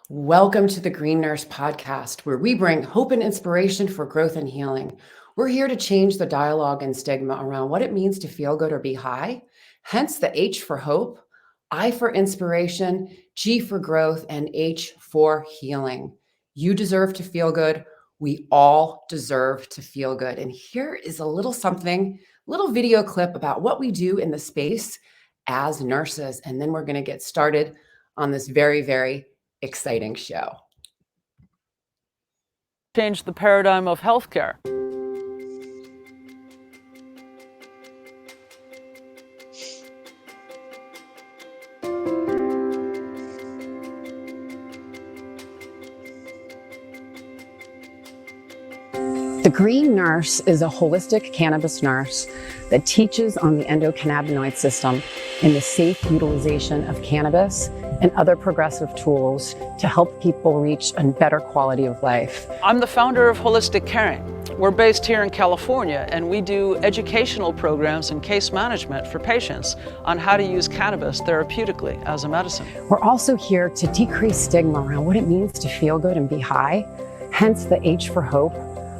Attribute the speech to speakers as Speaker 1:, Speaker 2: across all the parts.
Speaker 1: Welcome to the Green Nurse podcast, where we bring hope and inspiration for growth and healing. We're here to change the dialogue and stigma around what it means to feel good or be high, hence the H for hope, I for inspiration, G for growth, and H for healing. You deserve to feel good. We all deserve to feel good. And here is a little something, little video clip about what we do in the space as nurses. And then we're going to get started on this very exciting show.
Speaker 2: Change the paradigm of healthcare.
Speaker 1: The Green Nurse is a holistic cannabis nurse that teaches on the endocannabinoid system and the safe utilization of cannabis and other progressive tools to help people reach a better quality of life.
Speaker 2: I'm the founder of Holistic Caring. We're based here in California, and we do educational programs and case management for patients on how to use cannabis therapeutically as a medicine.
Speaker 1: We're also here to decrease stigma around what it means to feel good and be high, hence the H for hope,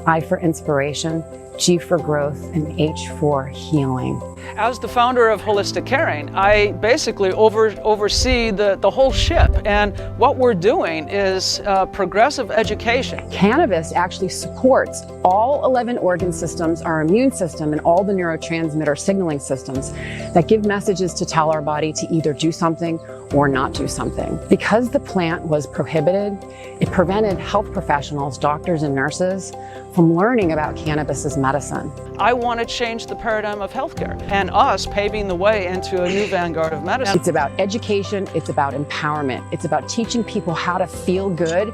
Speaker 1: I for inspiration, G for growth, and H for healing.
Speaker 2: As the founder of Holistic Caring, I basically oversee the whole ship, and what we're doing is progressive education.
Speaker 1: Cannabis actually supports all 11 organ systems, our immune system, and all the neurotransmitter signaling systems that give messages to tell our body to either do something or not do something. Because the plant was prohibited, it prevented health professionals, doctors and nurses from learning about cannabis as medicine.
Speaker 2: I want to change the paradigm of healthcare, and us paving the way into a new vanguard of medicine.
Speaker 1: It's about education, it's about empowerment, it's about teaching people how to feel good,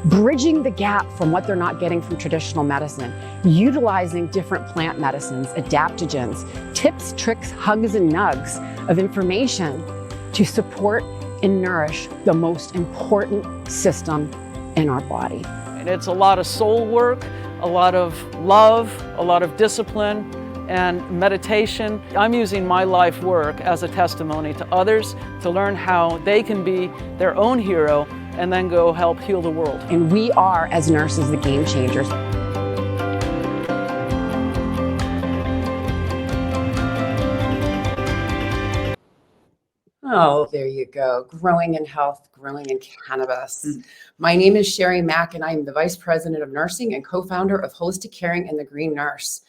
Speaker 1: bridging the gap from what they're not getting from traditional medicine, utilizing different plant medicines, adaptogens, tips, tricks, hugs, and nugs of information to support and nourish the most important system in our body.
Speaker 2: And it's a lot of soul work, a lot of love, a lot of discipline, and meditation. I'm using my life work as a testimony to others to learn how they can be their own hero and then go help heal the world.
Speaker 1: And we are, as nurses, the game changers. Oh, there you go. Growing in health, growing in cannabis. My name is Sherry Mack, and I am the Vice President of Nursing and co-founder of Holistic Caring and the Green Nurse.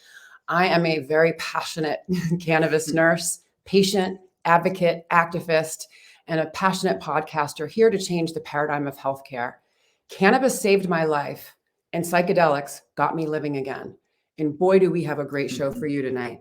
Speaker 1: I am a very passionate cannabis nurse, patient, advocate, activist, and a passionate podcaster here to change the paradigm of healthcare. Cannabis saved my life, and psychedelics got me living again. And boy, do we have a great show for you tonight.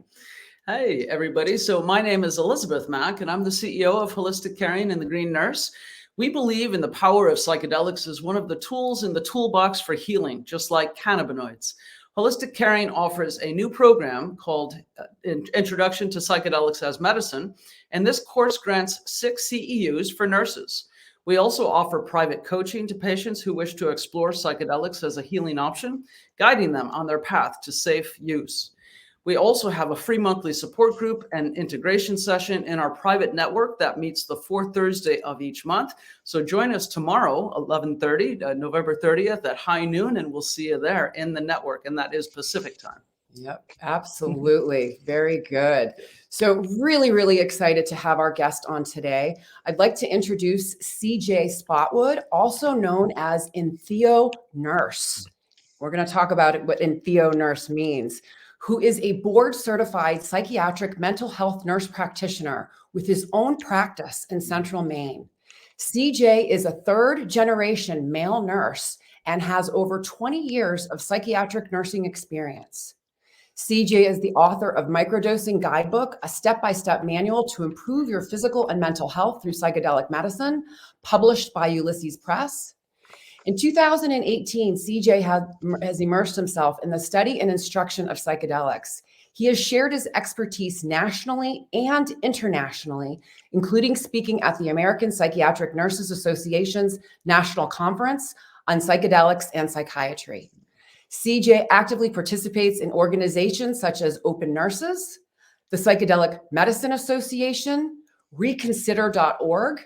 Speaker 2: Hey, everybody. So my name is Elizabeth Mack, and I'm the CEO of Holistic Caring and the Green Nurse. We believe in the power of psychedelics as one of the tools in the toolbox for healing, just like cannabinoids. Holistic Caring offers a new program called Introduction to Psychedelics as Medicine, and this course grants 6 CEUs for nurses. We also offer private coaching to patients who wish to explore psychedelics as a healing option, guiding them on their path to safe use. We also have a free monthly support group and integration session in our private network that meets the 4th Thursday of each month. So join us tomorrow, 11:30, November 30th at high noon, and we'll see you there in the network, and that is Pacific time.
Speaker 1: Yep, absolutely. Very good. So really excited to have our guest on today. I'd like to introduce CJ Spotwood, also known as EntheoNurse. We're going to talk about what EntheoNurse means, who is a board-certified psychiatric mental health nurse practitioner with his own practice in Central Maine. CJ is a third-generation male nurse and has over 20 years of psychiatric nursing experience. CJ is the author of Microdosing Guidebook, a step-by-step manual to improve your physical and mental health through psychedelic medicine, published by Ulysses Press. In 2018, CJ has immersed himself in the study and instruction of psychedelics. He has shared his expertise nationally and internationally, including speaking at the American Psychiatric Nurses Association's National Conference on Psychedelics and Psychiatry. CJ actively participates in organizations such as Open Nurses, the Psychedelic Medicine Association, Reconsider.org,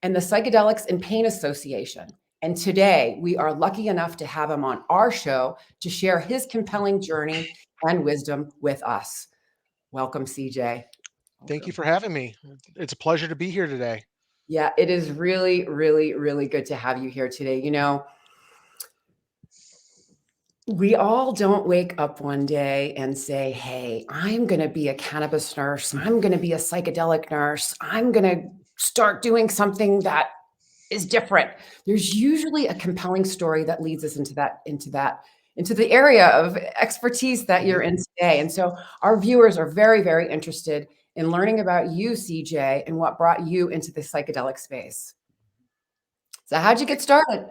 Speaker 1: and the Psychedelics and Pain Association. And today we are lucky enough to have him on our show to share his compelling journey and wisdom with us. Welcome, CJ.
Speaker 3: Thank you
Speaker 2: Welcome.
Speaker 3: for having me. It's a pleasure to be here today.
Speaker 1: Yeah, it is really, really, really good to have you here today. We all don't wake up one day and say, hey, I'm going to be a cannabis nurse. I'm going to be a psychedelic nurse. I'm going to start doing something that is different. There's usually a compelling story that leads us into the area of expertise that you're in today. And so our viewers are very, very interested in learning about you, CJ, and what brought you into the psychedelic space. So how'd you get started?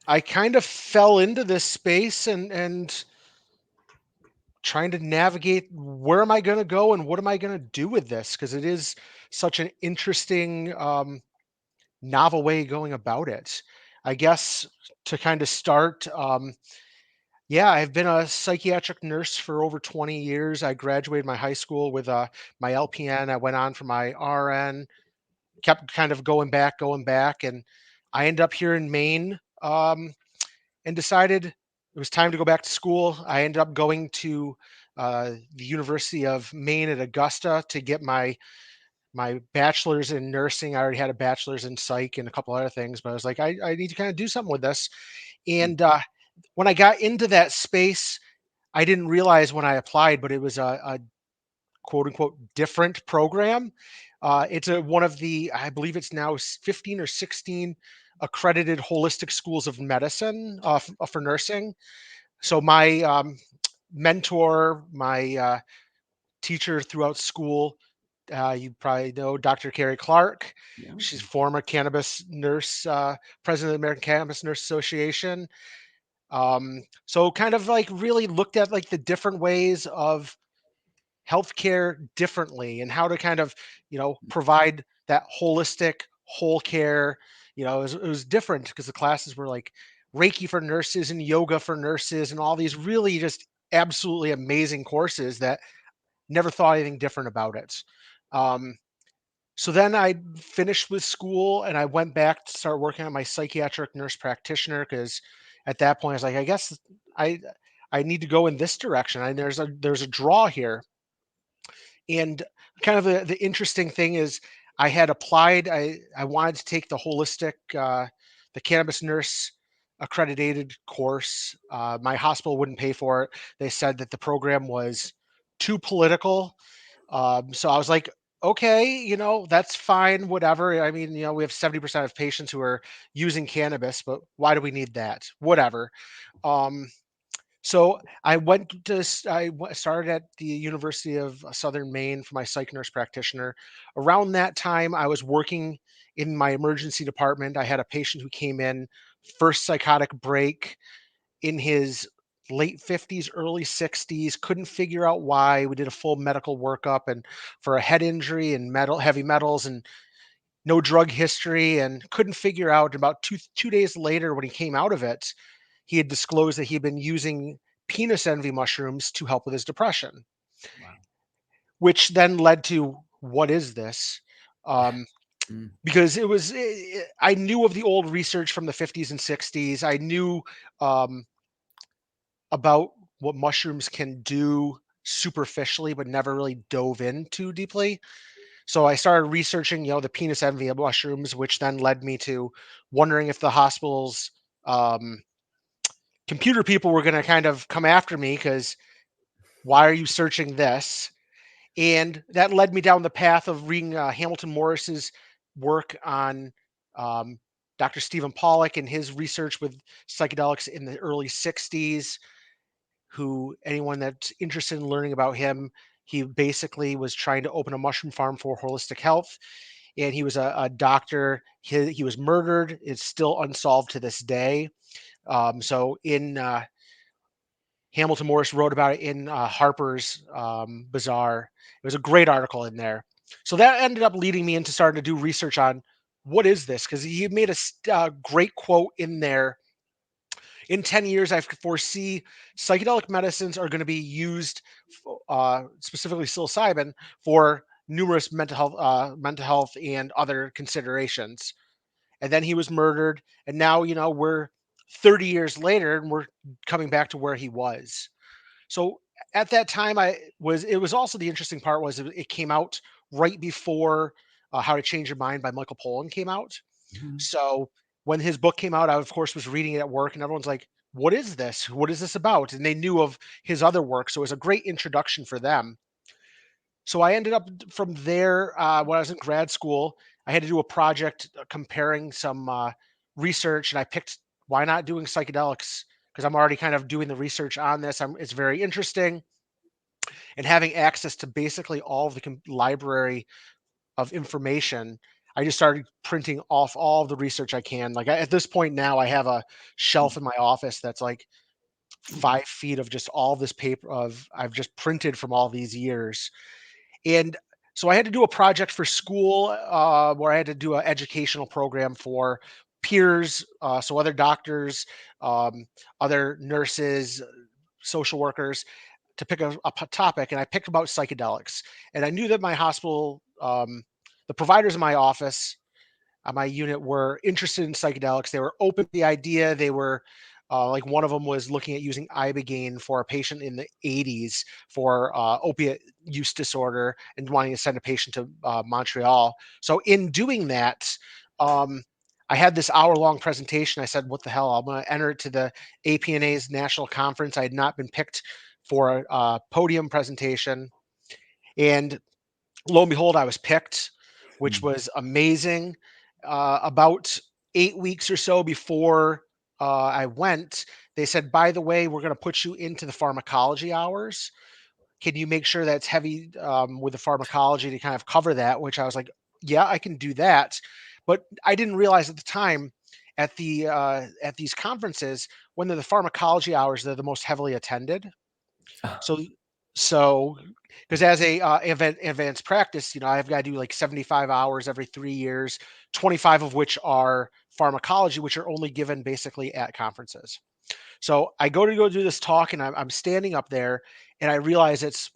Speaker 3: I kind of fell into this space and trying to navigate where am I going to go and what am I going to do with this, because it is such an interesting novel way going about it. I guess to kind of start, yeah, I've been a psychiatric nurse for over 20 years. I graduated my high school with my LPN. I went on for my RN, kept kind of going back, and I ended up here in Maine, and decided it was time to go back to school. I ended up going to the University of Maine at Augusta to get my bachelor's in nursing. I already had a bachelor's in psych and a couple other things, but I was like, I need to kind of do something with this. And when I got into that space, I didn't realize when I applied, but it was a quote unquote different program. It's one of the, I believe it's now 15 or 16 accredited holistic schools of medicine for nursing. So my mentor, my teacher throughout school, you probably know Dr. Carrie Clark.
Speaker 2: Yeah.
Speaker 3: She's former cannabis nurse, president of the American Cannabis Nurse Association. So kind of like really looked at like the different ways of healthcare differently and how to kind of provide that holistic whole care. It was different because the classes were like Reiki for nurses and yoga for nurses and all these really just absolutely amazing courses that never thought anything different about it. So then I finished with school and I went back to start working on my psychiatric nurse practitioner, because at that point I was like, I guess i I need to go in this direction. There's a draw here. And kind of the interesting thing is I had applied, I wanted to take the holistic, the cannabis nurse accredited course. My hospital wouldn't pay for it. They said that the program was too political. So I was like, okay, that's fine, whatever. I mean, we have 70% of patients who are using cannabis, but why do we need that? Whatever. Um, so I started at the University of Southern Maine for my psych nurse practitioner. Around that time, I was working in my emergency department. I had a patient who came in, first psychotic break, in his late 50s, early 60s, couldn't figure out why. We did a full medical workup and for a head injury and heavy metals and no drug history, and couldn't figure out. About two days later, when he came out of it, he had disclosed that he'd been using penis envy mushrooms to help with his depression,
Speaker 2: Wow.
Speaker 3: which then led to what is this? Um,
Speaker 2: Mm.
Speaker 3: because I knew of the old research from the 50s and 60s. I knew um, about what mushrooms can do superficially, but never really dove in too deeply. So I started researching, the penis envy mushrooms, which then led me to wondering if the hospital's um, computer people were going to kind of come after me, because why are you searching this? And that led me down the path of reading Hamilton Morris's work on um, Dr. Stephen Pollack and his research with psychedelics in the early 60s. Who, anyone that's interested in learning about him, he basically was trying to open a mushroom farm for holistic health. And he was a doctor. He was murdered. It's still unsolved to this day. So in Hamilton Morris wrote about it in Harper's Bazaar. It was a great article in there. So that ended up leading me into starting to do research on what is this, because he made a great quote in there. In 10 years, I foresee psychedelic medicines are going to be used, specifically psilocybin, for numerous mental health and other considerations. and then he was murdered, and now, we're 30 years later and we're coming back to where he was. So at that time, it was also, the interesting part was it came out right before How to Change Your Mind by Michael Pollan came out.
Speaker 1: Mhm.
Speaker 3: So when his book came out, I of course was reading it at work, and everyone's like, "What is this? What is this about?" And they knew of his other work, so it was a great introduction for them. So I ended up from there, when I was in grad school, I had to do a project comparing some research, and I picked, why not doing psychedelics? Because I'm already kind of doing the research on this. It's very interesting, and having access to basically all of the library of information. I just started printing off all of the research I can. Like, at this point now, I have a shelf in my office that's like 5 feet of just all this paper of I've just printed from all these years. And so I had to do a project for school, where I had to do an educational program for peers, so other doctors, other nurses, social workers, to pick a topic. And I picked about psychedelics. And I knew that my hospital, the providers in my office, my unit, were interested in psychedelics. They were open to the idea. They were, like, one of them was looking at using ibogaine for a patient in the 80s for opiate use disorder, and wanting to send a patient to Montreal. So in doing that, um, I had this hour-long presentation. I said, "What the hell? I'm going to enter it to the APNA's national conference." I had not been picked for a podium presentation, and lo and behold, I was picked, which
Speaker 1: Mm.
Speaker 3: was amazing. About 8 weeks or so before I went, they said, "By the way, we're going to put you into the pharmacology hours. Can you make sure that's heavy with the pharmacology to kind of cover that?" Which I was like, "Yeah, I can do that." But I didn't realize at the time, at these conferences, when they're the pharmacology hours, they're the most heavily attended.
Speaker 1: Ah.
Speaker 3: So so because as a advanced practice, I've got to do like 75 hours every 3 years, 25 of which are pharmacology, which are only given basically at conferences. So I go do this talk, and I'm standing up there, and I realize it's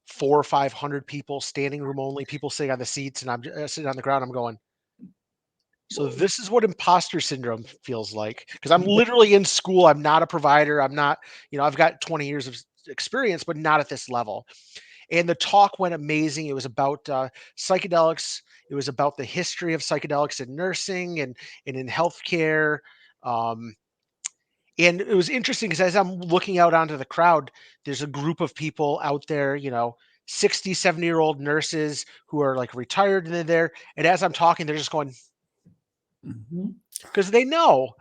Speaker 3: 400 or 500 people, standing room only, people sitting on the seats, and I'm sitting on the ground. I'm going, so this is what imposter syndrome feels like, because I'm literally in school. I'm not a provider. I'm not, I've got 20 years of experience, but not at this level. And the talk went amazing. It was about psychedelics. It was about the history of psychedelics in nursing and in healthcare. Um, and it was interesting because as I'm looking out onto the crowd, there's a group of people out there, 60, 70-year-old nurses who are like retired, and they're there. And as I'm talking, they're just going,
Speaker 1: Mhm.
Speaker 3: because they know.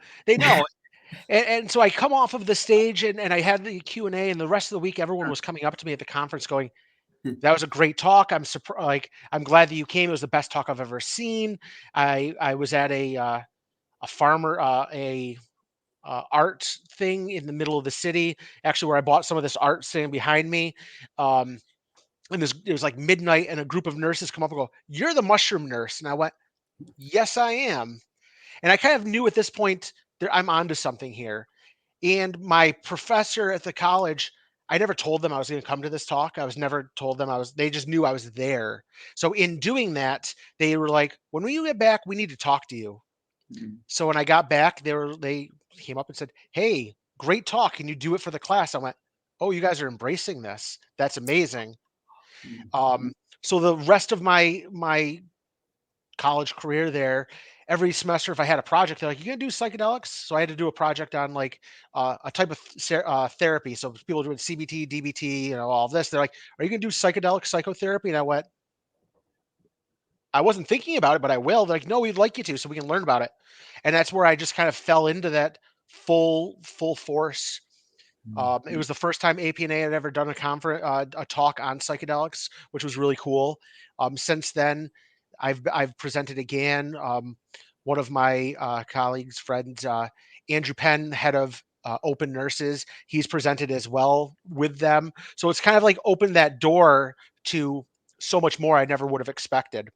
Speaker 3: And so I come off of the stage, and I had the Q&A, and the rest of the week, everyone was coming up to me at the conference going, "That was a great talk. I'm surprised. Like, I'm glad that you came. It was the best talk I've ever seen." I was at a farmer a art thing in the middle of the city, actually, where I bought some of this art standing behind me. Um, and it was like midnight, and a group of nurses come up and go, "You're the mushroom nurse." And I went, "Yes, I am." And I kind of knew at this point I'm onto something here. And my professor at the college, I never told them I was going to come to this talk. I was never told them they just knew I was there. So in doing that, they were like, "When you get back, we need to talk to you."
Speaker 1: Mhm.
Speaker 3: So when I got back, they came up and said, "Hey, great talk. Can you do it for the class?" I went, "Oh, you guys are embracing this. That's amazing."
Speaker 1: Mhm.
Speaker 3: Um, so the rest of my college career there, every semester, if I had a project, they're like, "You gonna do psychedelics?" So I had to do a project on like a type of therapy. So people doing CBT, DBT, all of this. They're like, "Are you gonna do psychedelic psychotherapy?" And I went, "I wasn't thinking about it, but I will." They're like, "No, we'd like you to, so we can learn about it." And that's where I just kind of fell into that full force. It
Speaker 1: Mhm.
Speaker 3: was the first time APNA had ever done a talk on psychedelics, which was really cool. Since then, I've presented again. One of my colleagues, friends, Andrew Penn, head of Open Nurses, he's presented as well with them. So it's kind of like opened that door to so much more I never would have expected.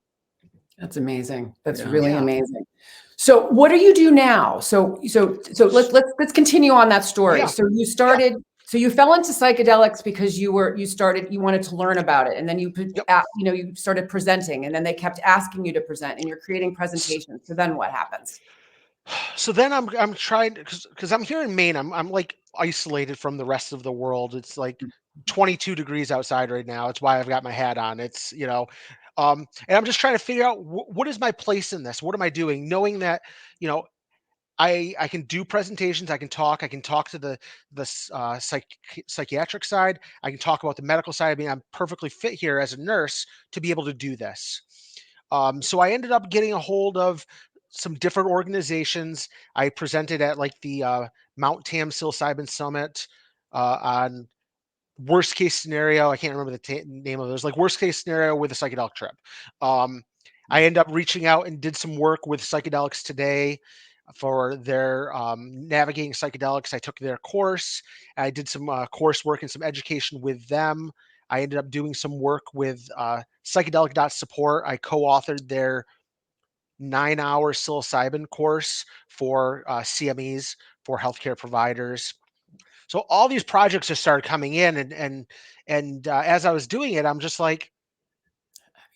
Speaker 1: That's amazing. That's
Speaker 2: Yeah.
Speaker 1: really
Speaker 3: Yeah.
Speaker 1: amazing. So what do you do now? So let's continue on that story.
Speaker 3: Yeah.
Speaker 1: So you
Speaker 3: Yeah.
Speaker 1: started So you fell into psychedelics because you wanted to learn about it, and then
Speaker 3: Yep.
Speaker 1: you started presenting, and then they kept asking you to present, and you're creating presentations. So then what happens?
Speaker 3: So then I'm trying, because I'm here in Maine. I'm like isolated from the rest of the world. It's like 22 degrees outside right now. It's why I've got my hat on. It's and I'm just trying to figure out what is my place in this. What am I doing? Knowing that you know I can do presentations. I can talk to the psychiatric side. I can talk about the medical side. I mean, I'm perfectly fit here as a nurse to be able to do this. So I ended up getting a hold of some different organizations. I presented at like the Mount Tam Psilocybin Summit on worst case scenario. I can't remember the name of it. It was like worst case scenario with a psychedelic trip. Um, I ended up reaching out and did some work with Psychedelics Today for their navigating psychedelics. I took their course. I did some coursework and some education with them. I ended up doing some work with psychedelic.support. I co-authored their 9-hour psilocybin course for CMEs, for healthcare providers. So all these projects just started coming in, and as I was doing it, I'm just like,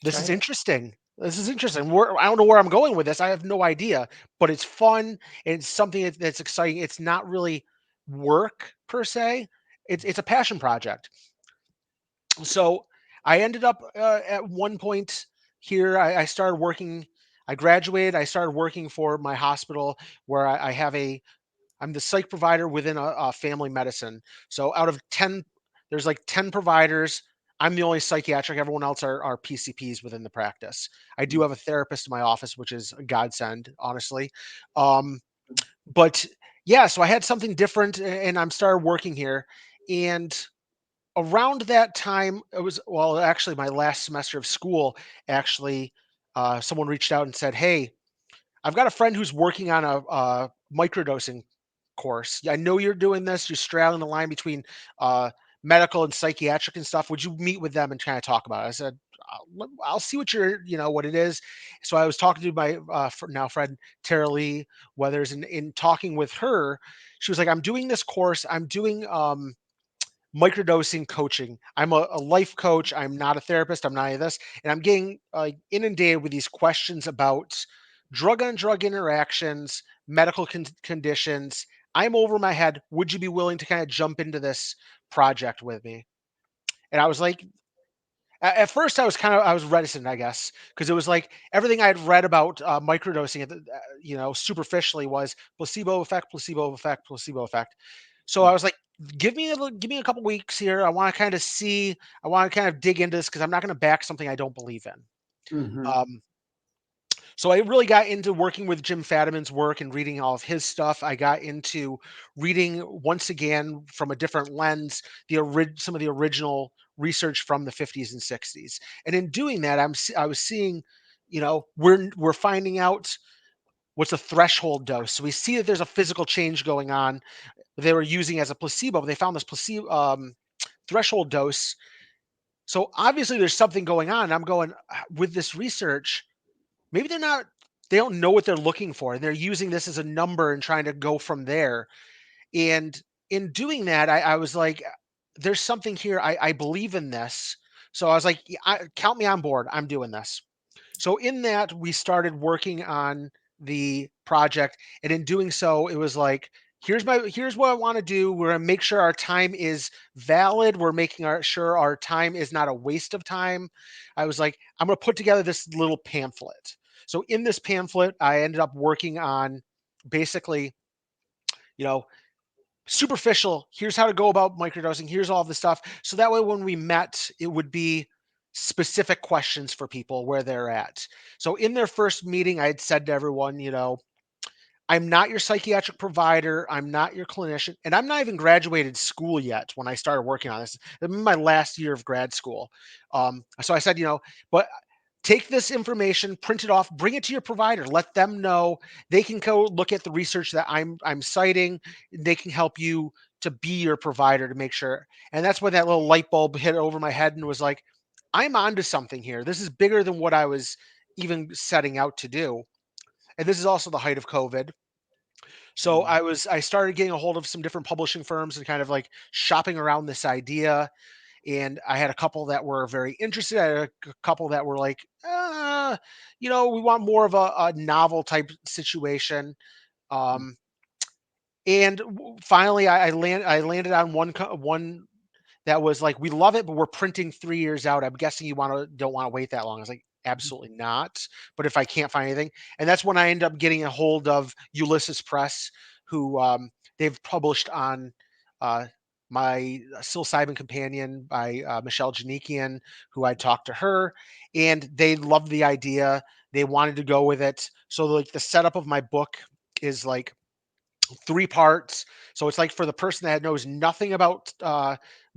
Speaker 3: this is
Speaker 1: Tried it.
Speaker 3: interesting. This is interesting. I don't know where I'm going with this. I have no idea, but it's fun. And it's something that's exciting. It's not really work per se. It's a passion project. So I ended up at one point here. I started working. I graduated. I started working for my hospital where I have a I'm the psych provider within a family medicine. So out of 10, there's like 10 providers. I'm the only psychiatric. Everyone else are PCPs within the practice. I do have a therapist in my office, which is a godsend, honestly. Um, but yeah, so I had something different and I'm started working here. And around that time, it was, well, actually my last semester of school, actually, someone reached out and said, "Hey, I've got a friend who's working on a microdosing course. I know you're doing this. You're straddling the line between uh, medical and psychiatric and stuff. Would you meet with them and kind of talk about it?" I said, I'll see what what it is." So I was talking to my now friend Tara Lee Weathers, and in talking with her, she was like, "I'm doing this course. I'm doing microdosing coaching. I'm a life coach. I'm not a therapist. I'm not any of this. And I'm getting inundated with these questions about drug on drug interactions, medical conditions. I'm over my head. Would you be willing to kind of jump into this project with me?" And I was like, at first I was reticent, I guess, because it was like everything I had read about microdosing, superficially was placebo effect, placebo effect, placebo effect. So I was like, give me a couple weeks here. I want to kind of see. I want to kind of dig into this because I'm not going to back something I don't believe in.
Speaker 1: Mhm.
Speaker 3: Um, so I really got into working with Jim Fadiman's work and reading all of his stuff. I got into reading once again from a different lens some of the original research from the 50s and 60s. And in doing that, I was seeing, we're finding out what's a threshold dose. So we see that there's a physical change going on. They were using as a placebo, but they found this placebo threshold dose. So obviously there's something going on. And I'm going, with this research, maybe they don't know what they're looking for, and they're using this as a number and trying to go from there. And in doing that, I was like, there's something here. I believe in this. So I was like, "Yeah, count me on board. I'm doing this." So in that, we started working on the project, and in doing so, it was like, here's what I want to do. We're gonna make sure our time is valid. We're making sure our time is not a waste of time. I was like, I'm gonna put together this little pamphlet. So in this pamphlet, I ended up working on basically, you know, superficial. Here's how to go about microdosing. Here's all the stuff. So that way, when we met, it would be specific questions for people where they're at. So in their first meeting, I had said to everyone, I'm not your psychiatric provider. I'm not your clinician. And I'm not even graduated school yet when I started working on this. I'm in my last year of grad school. So I said, but take this information, print it off, bring it to your provider, let them know. They can go look at the research that I'm citing. They can help you to be your provider to make sure. And that's when that little light bulb hit over my head and was like, I'm onto something here. This is bigger than what I was even setting out to do. And this is also the height of COVID. So I started getting a hold of some different publishing firms and kind of like shopping around this idea. And I had a couple that were very interested. I had a couple that were like, we want more of a novel type situation. Um, and finally, I landed on one that was like, we love it, but we're printing 3 years out. I'm guessing you don't want to wait that long. I was like, absolutely not. But if I can't find anything, and that's when I end up getting a hold of Ulysses Press, who they've published on uh, my psilocybin companion by Michelle Janikian, who I talked to her, and they loved the idea. They wanted to go with it. So like the setup of my book is like 3 parts. So it's like for the person that knows nothing about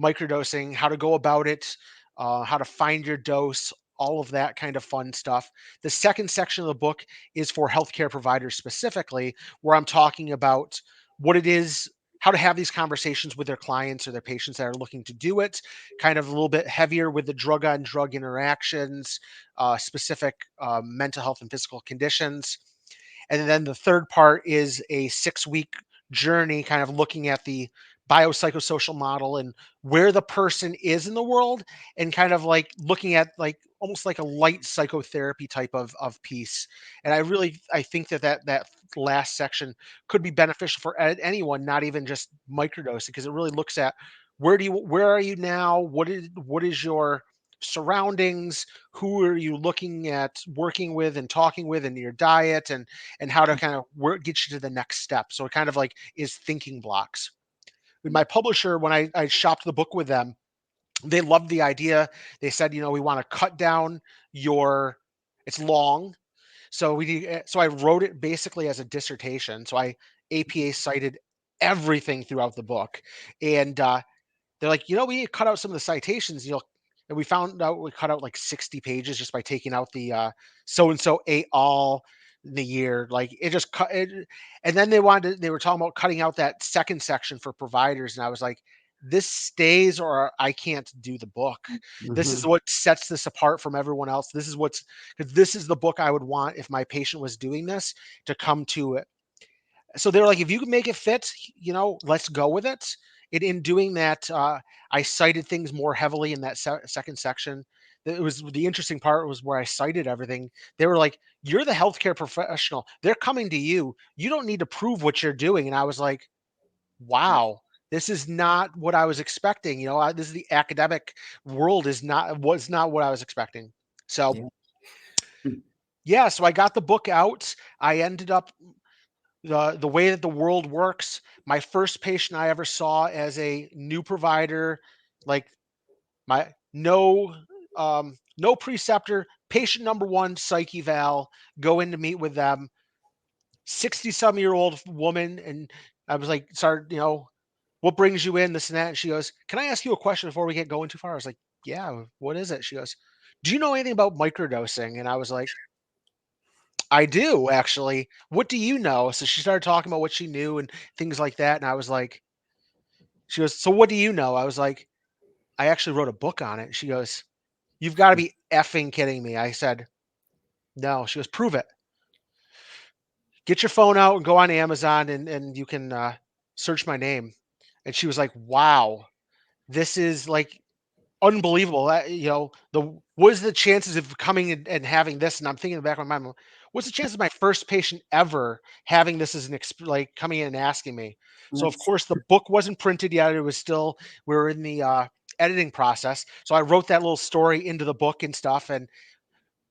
Speaker 3: microdosing, how to go about it, how to find your dose, all of that kind of fun stuff. The second section of the book is for healthcare providers specifically, where I'm talking about what it is, how to have these conversations with their clients or their patients that are looking to do it, kind of a little bit heavier with the drug on drug interactions, specific mental health and physical conditions. And then the third part is a 6-week journey, kind of looking at the biopsychosocial model and where the person is in the world, and kind of like looking at like almost like a light psychotherapy type of piece. And I think that last section could be beneficial for anyone, not even just microdosing, because it really looks at where are you now? What is your surroundings? Who are you looking at working with and talking with in your diet, and how to kind of get you to the next step. So it kind of like is thinking blocks. With my publisher, when I shopped the book with them, they loved the idea. They said, we want to cut down it's long. So I wrote it basically as a dissertation. So I APA cited everything throughout the book. And they're like, we need to cut out some of the citations, and we found out we cut out like 60 pages just by taking out the so and so ate all the year. Like it just cut it. And then they were talking about cutting out that second section for providers. And I was like, this stays or I can't do the book. This is
Speaker 1: Mhm.
Speaker 3: what sets this apart from everyone else. Because this is the book I would want if my patient was doing this to come to it. So they're like, if you can make it fit, let's go with it. And in doing that, I cited things more heavily in that second section. It was the interesting part was where I cited everything. They were like, "You're the healthcare professional. They're coming to you. You don't need to prove what you're doing." And I was like, "Wow, this is not what I was expecting." This is the academic world was not what I was expecting. So
Speaker 1: Yeah.
Speaker 3: yeah, so I got the book out. I ended up the way that the world works. My first patient I ever saw as a new provider, like my no preceptor, patient number one, psych eval, go in to meet with them, 60-some-year-old woman. And I was like, start, what brings you in, this and that? And she goes, can I ask you a question before we get going too far? I was like, yeah, what is it? She goes, do you know anything about microdosing? And I was like, I do actually. What do you know? So she started talking about what she knew and things like that. And I was like, she goes, so what do you know? I was like, I actually wrote a book on it. She goes, you've got to be effing kidding me. I said, no. She goes, prove it. Get your phone out and go on Amazon, and you can search my name. And she was like, wow, this is like unbelievable. What is the chances of coming and having this? And I'm thinking in the back of my mind, what's the chance of my first patient ever having this as like coming in and asking me? So of
Speaker 1: That's
Speaker 3: course the book wasn't printed yet. It was still, we were in the editing process. So I wrote that little story into the book and stuff. And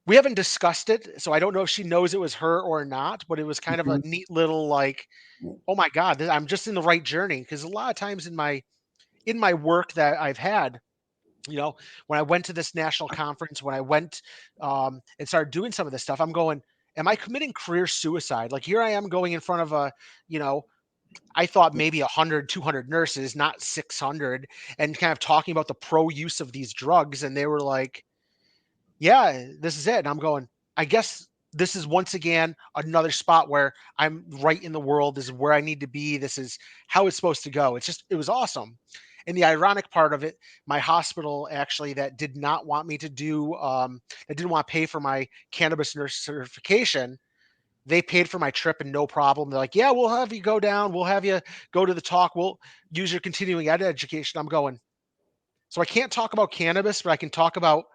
Speaker 3: we haven't discussed it. So I don't know if she knows it was her or not, but it was kind of a
Speaker 1: Mhm.
Speaker 3: neat little like, oh my God, I'm just in the right journey. Cause a lot of times in my work that I've had, when I went to this national conference, when I went and started doing some of this stuff, I'm going, am I committing career suicide? Like here I am going in front of you know, I thought maybe 100, 200 nurses, not 600, and kind of talking about the pro use of these drugs. And they were like, yeah, this is it. And I'm going, I guess this is once again another spot where I'm right in the world. This is where I need to be. This is how it's supposed to go. It was awesome. And the ironic part of it, my hospital actually that did not want me to that didn't want to pay for my cannabis nurse certification, They paid for my trip and no problem. They're like, yeah, we'll have you go down. We'll have you go to the talk. We'll use your continuing ed education. I'm going. So I can't talk about cannabis, but I can talk about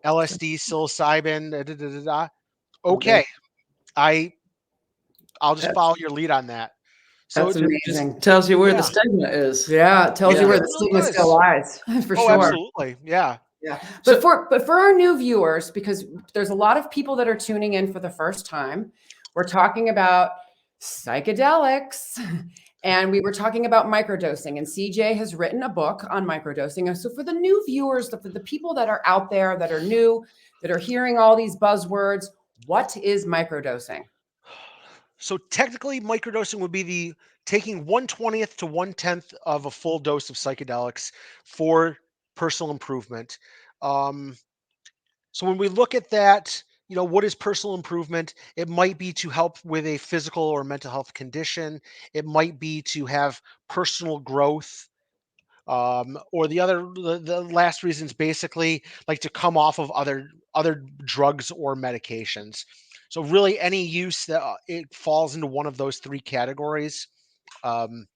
Speaker 3: LSD, psilocybin. Da, da, da, da, da.
Speaker 1: Amazing.
Speaker 3: Okay, I I'll just
Speaker 1: That's
Speaker 3: follow your lead on that. So
Speaker 1: that's
Speaker 3: it,
Speaker 2: Just
Speaker 1: amazing.
Speaker 2: tells you where the
Speaker 3: yeah,
Speaker 2: stigma is.
Speaker 1: Yeah, it tells you
Speaker 2: Yeah.
Speaker 1: where
Speaker 3: it
Speaker 1: the
Speaker 3: really
Speaker 1: stigma still
Speaker 3: does.
Speaker 1: lies, for
Speaker 3: Oh,
Speaker 1: sure.
Speaker 3: absolutely. Yeah.
Speaker 1: Yeah.
Speaker 2: So
Speaker 1: But for our new viewers, because there's a lot of people that are tuning in for the first time, we're talking about psychedelics. And we were talking about microdosing, and CJ has written a book on microdosing. And so for the new viewers, the people that are out there that are new, that are hearing all these buzzwords, what is microdosing?
Speaker 3: So technically, microdosing would be the taking 1/20th to 1/10 of a full dose of psychedelics for personal improvement. Um, so when we look at that, what is personal improvement? It might be to help with a physical or mental health condition. It might be to have personal growth. Or the last reason is basically like to come off of other drugs or medications. So really, any use that it falls into one of those three categories. Um,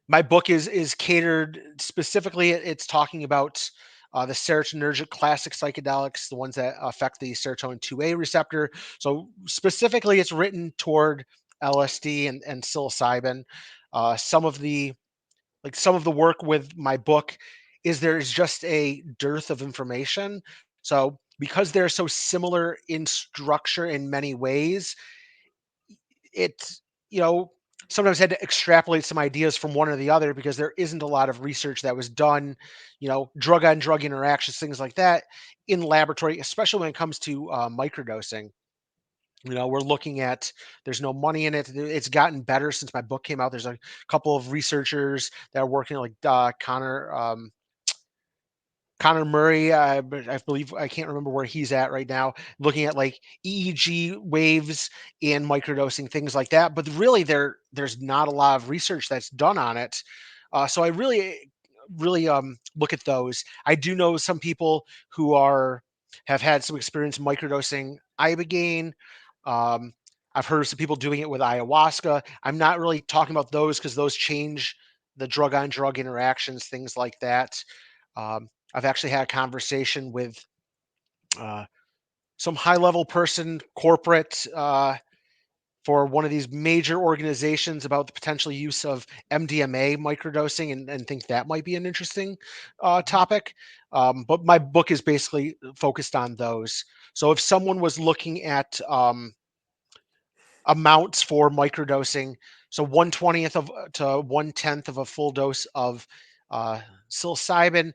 Speaker 3: my book is catered specifically. It's talking about the serotonergic classic psychedelics, the ones that affect the serotonin 2A receptor. So specifically, it's written toward LSD and psilocybin. Some of the some of the work with my book is there's just a dearth of information. So because they're so similar in structure in many ways, it's sometimes had to extrapolate some ideas from one or the other because there isn't a lot of research that was done, drug on drug interactions, things like that in laboratory, especially when it comes to microdosing. We're looking at there's no money in it. It's gotten better since my book came out. There's a couple of researchers that are working like Connor Murray, but I believe I can't remember where he's at right now, looking at like EEG waves and microdosing, things like that. But really, there's not a lot of research that's done on it. So I really look at those. I do know some people who have had some experience microdosing ibogaine. Um, I've heard of some people doing it with ayahuasca. I'm not really talking about those because those change the drug on drug interactions, things like that. I've actually had a conversation with uh, some high level person, corporate, for one of these major organizations about the potential use of MDMA microdosing and think that might be an interesting topic. But my book is basically focused on those. So if someone was looking at amounts for microdosing, so 1/20th of to 1/10 of a full dose of uh, psilocybin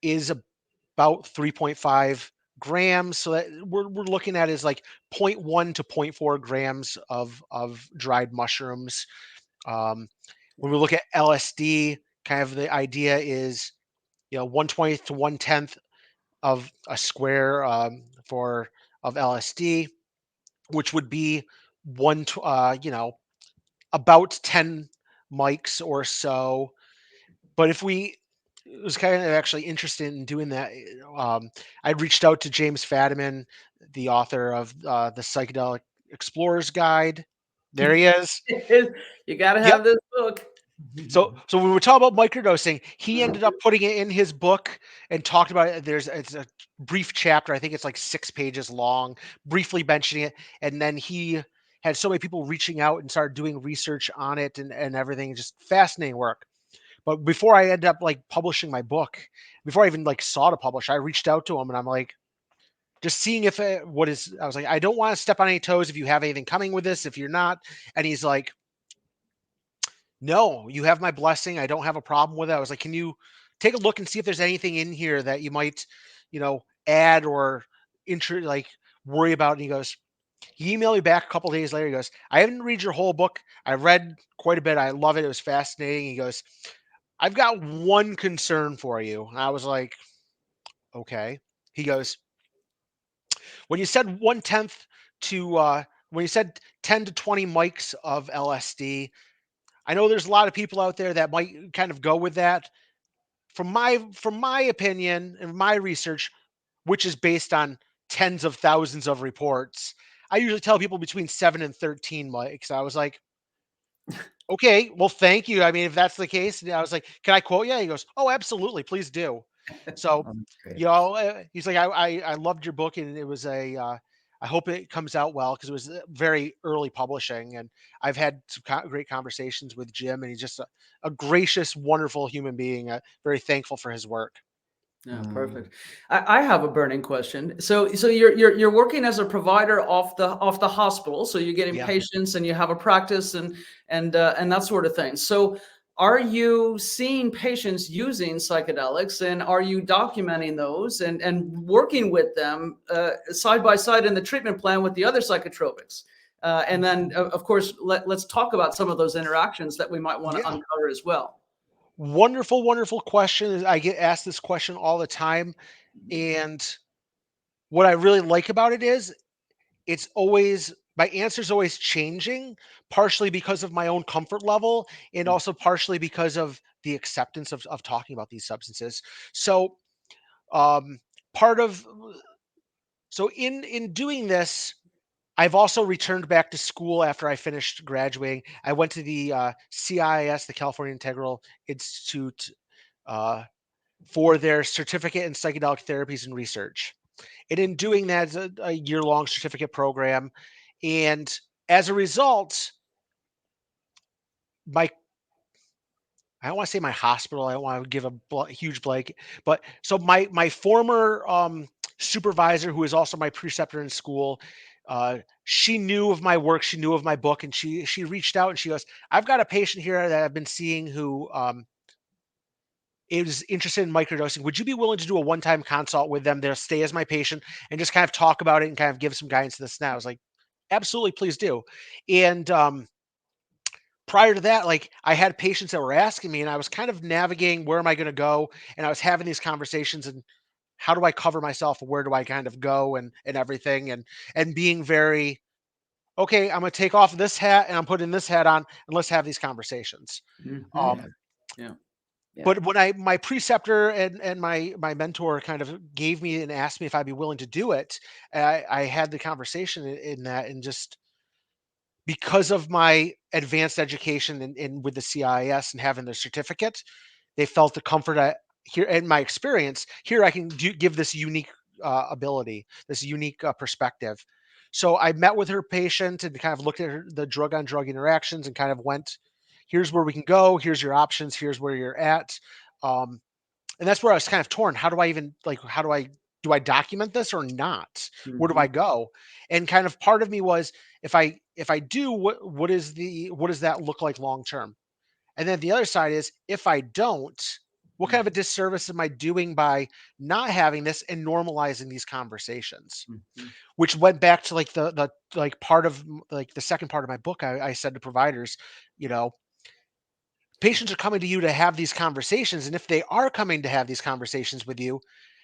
Speaker 3: is about 3.5 grams. So that we're looking at is like zero point 0.1 to zero point 0.4 grams of dried mushrooms. Um, when we look at LSD, kind of the idea is 1/20th to 1/10 of a square for of LSD, which would be about 10 mics or so. But if we was kind of actually interested in doing that. I reached out to James Fadiman, the author of the Psychedelic Explorer's Guide. There he is.
Speaker 2: you got to
Speaker 3: Yep.
Speaker 2: have this book.
Speaker 3: So when we were talking about microdosing, he ended up putting it in his book and talked about it. It's a brief chapter. I think it's like 6 pages long, briefly mentioning it, and then he had so many people reaching out and started doing research on it and everything. Just fascinating work. But before I ended up like publishing my book, before I even like saw to publish, I reached out to him and I'm like, just seeing if I was like, I don't want to step on any toes if you have anything coming with this, if you're not. And he's like, no, you have my blessing. I don't have a problem with it. I was like, can you take a look and see if there's anything in here that you might, add or like worry about? And he emailed me back a couple days later. He goes, I haven't read your whole book. I read quite a bit. I love it. It was fascinating. He goes, I've got one concern for you. And I was like, okay. He goes, when you said 1/10 to, when you said 10 to 20 mics of LSD, I know there's a lot of people out there that might kind of go with that. From my opinion and my research, which is based on tens of thousands of reports, I usually tell people between 7 and 13, Mike. So I was like, okay, well, thank you. I mean, if that's the case, and I was like, can I quote you? He goes, oh, absolutely, please do. So,
Speaker 1: Oh, that's great.
Speaker 3: you know, he's like, I loved your book, and it was I hope it comes out well because it was very early publishing, and I've had some great conversations with Jim, and he's just a gracious, wonderful human being. Very thankful for his work.
Speaker 2: Yeah,
Speaker 1: Mm.
Speaker 2: perfect. I have a burning question. So you're working as a provider off the hospital. So you're getting
Speaker 3: Yeah.
Speaker 2: patients and you have a practice and that sort of thing. So are you seeing patients using psychedelics and are you documenting those and working with them side by side in the treatment plan with the other psychotropics? And then of course let's talk about some of those interactions that we might want to
Speaker 3: Yeah.
Speaker 2: uncover as well.
Speaker 3: Wonderful, wonderful question. I get asked this question all the time. And what I really like about it is it's always my answer's always changing, partially because of my own comfort level and also partially because of the acceptance of talking about these substances. So um part of so in doing this, I've also returned back to school after I finished graduating. I went to the CIS, the California Integral Institute, uh, for their certificate in psychedelic therapies and research. And in doing that, it's a year-long certificate program. And as a result, my I don't want to say my hospital. I don't want to give a huge blank, but so my former supervisor, who is also my preceptor in school, she knew of my work. She knew of my book, and she reached out and she goes, "I've got a patient here that I've been seeing who is interested in microdosing. Would you be willing to do a one-time consult with them? They'll stay as my patient and just kind of talk about it and kind of give some guidance to this." Now I was like, absolutely, please do. And prior to that, like I had patients that were asking me, and I was kind of navigating where am I going to go, and I was having these conversations and how do I cover myself, where do I kind of go, and everything, and being very okay. I'm going to take off this hat and I'm putting this hat on, and let's have these conversations.
Speaker 2: Hmm.
Speaker 1: Yeah.
Speaker 3: Um,
Speaker 2: Yeah.
Speaker 1: Yeah.
Speaker 3: but when my preceptor and my mentor kind of gave me and asked me if I'd be willing to do it, I had the conversation in that, and just because of my advanced education in with the CIS and having the certificate, they felt the comfort here in my experience. Here I can give this unique ability, this unique perspective. So I met with her patient and kind of looked at the drug on drug interactions and kind of went, here's where we can go. Here's your options. Here's where you're at. Um, and that's where I was kind of torn. How do I even like? How do I document this or not? Where do I
Speaker 2: Hmm.
Speaker 3: go? And kind of part of me was, if I do, what does that look like long term? And then the other side is, if I don't, what kind of a disservice am I doing by not having this and normalizing these conversations?
Speaker 2: Hmm.
Speaker 3: Which went back to like the like part of like the second part of my book. I said to providers, you know, patients are coming to you to have these conversations, and if they are coming to have these conversations with you,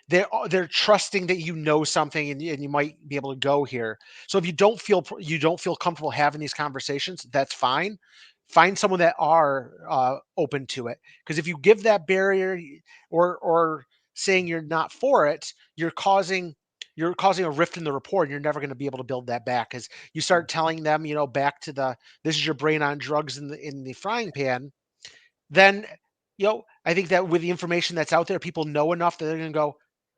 Speaker 3: they're trusting that you know something, and you might be able to go here. So if you don't feel comfortable having these conversations, that's fine. Find someone that are open to it, because if you give that barrier, or saying you're not for it, you're causing a rift in the rapport, and you're never going to be able to build that back, because you start telling them, you know, back to the this is your brain on drugs in the frying pan. Then, I think that with the information that's out there, people know enough that they're going to go,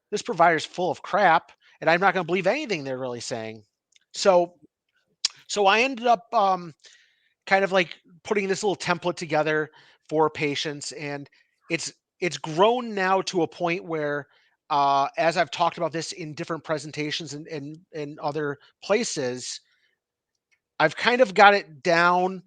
Speaker 3: this provider's full of crap, and I'm not going to believe anything they're really saying. So, so I ended up kind of like putting this little template together for patients, and it's grown now to a point where, as I've talked about this in different presentations and other places, I've kind of got it down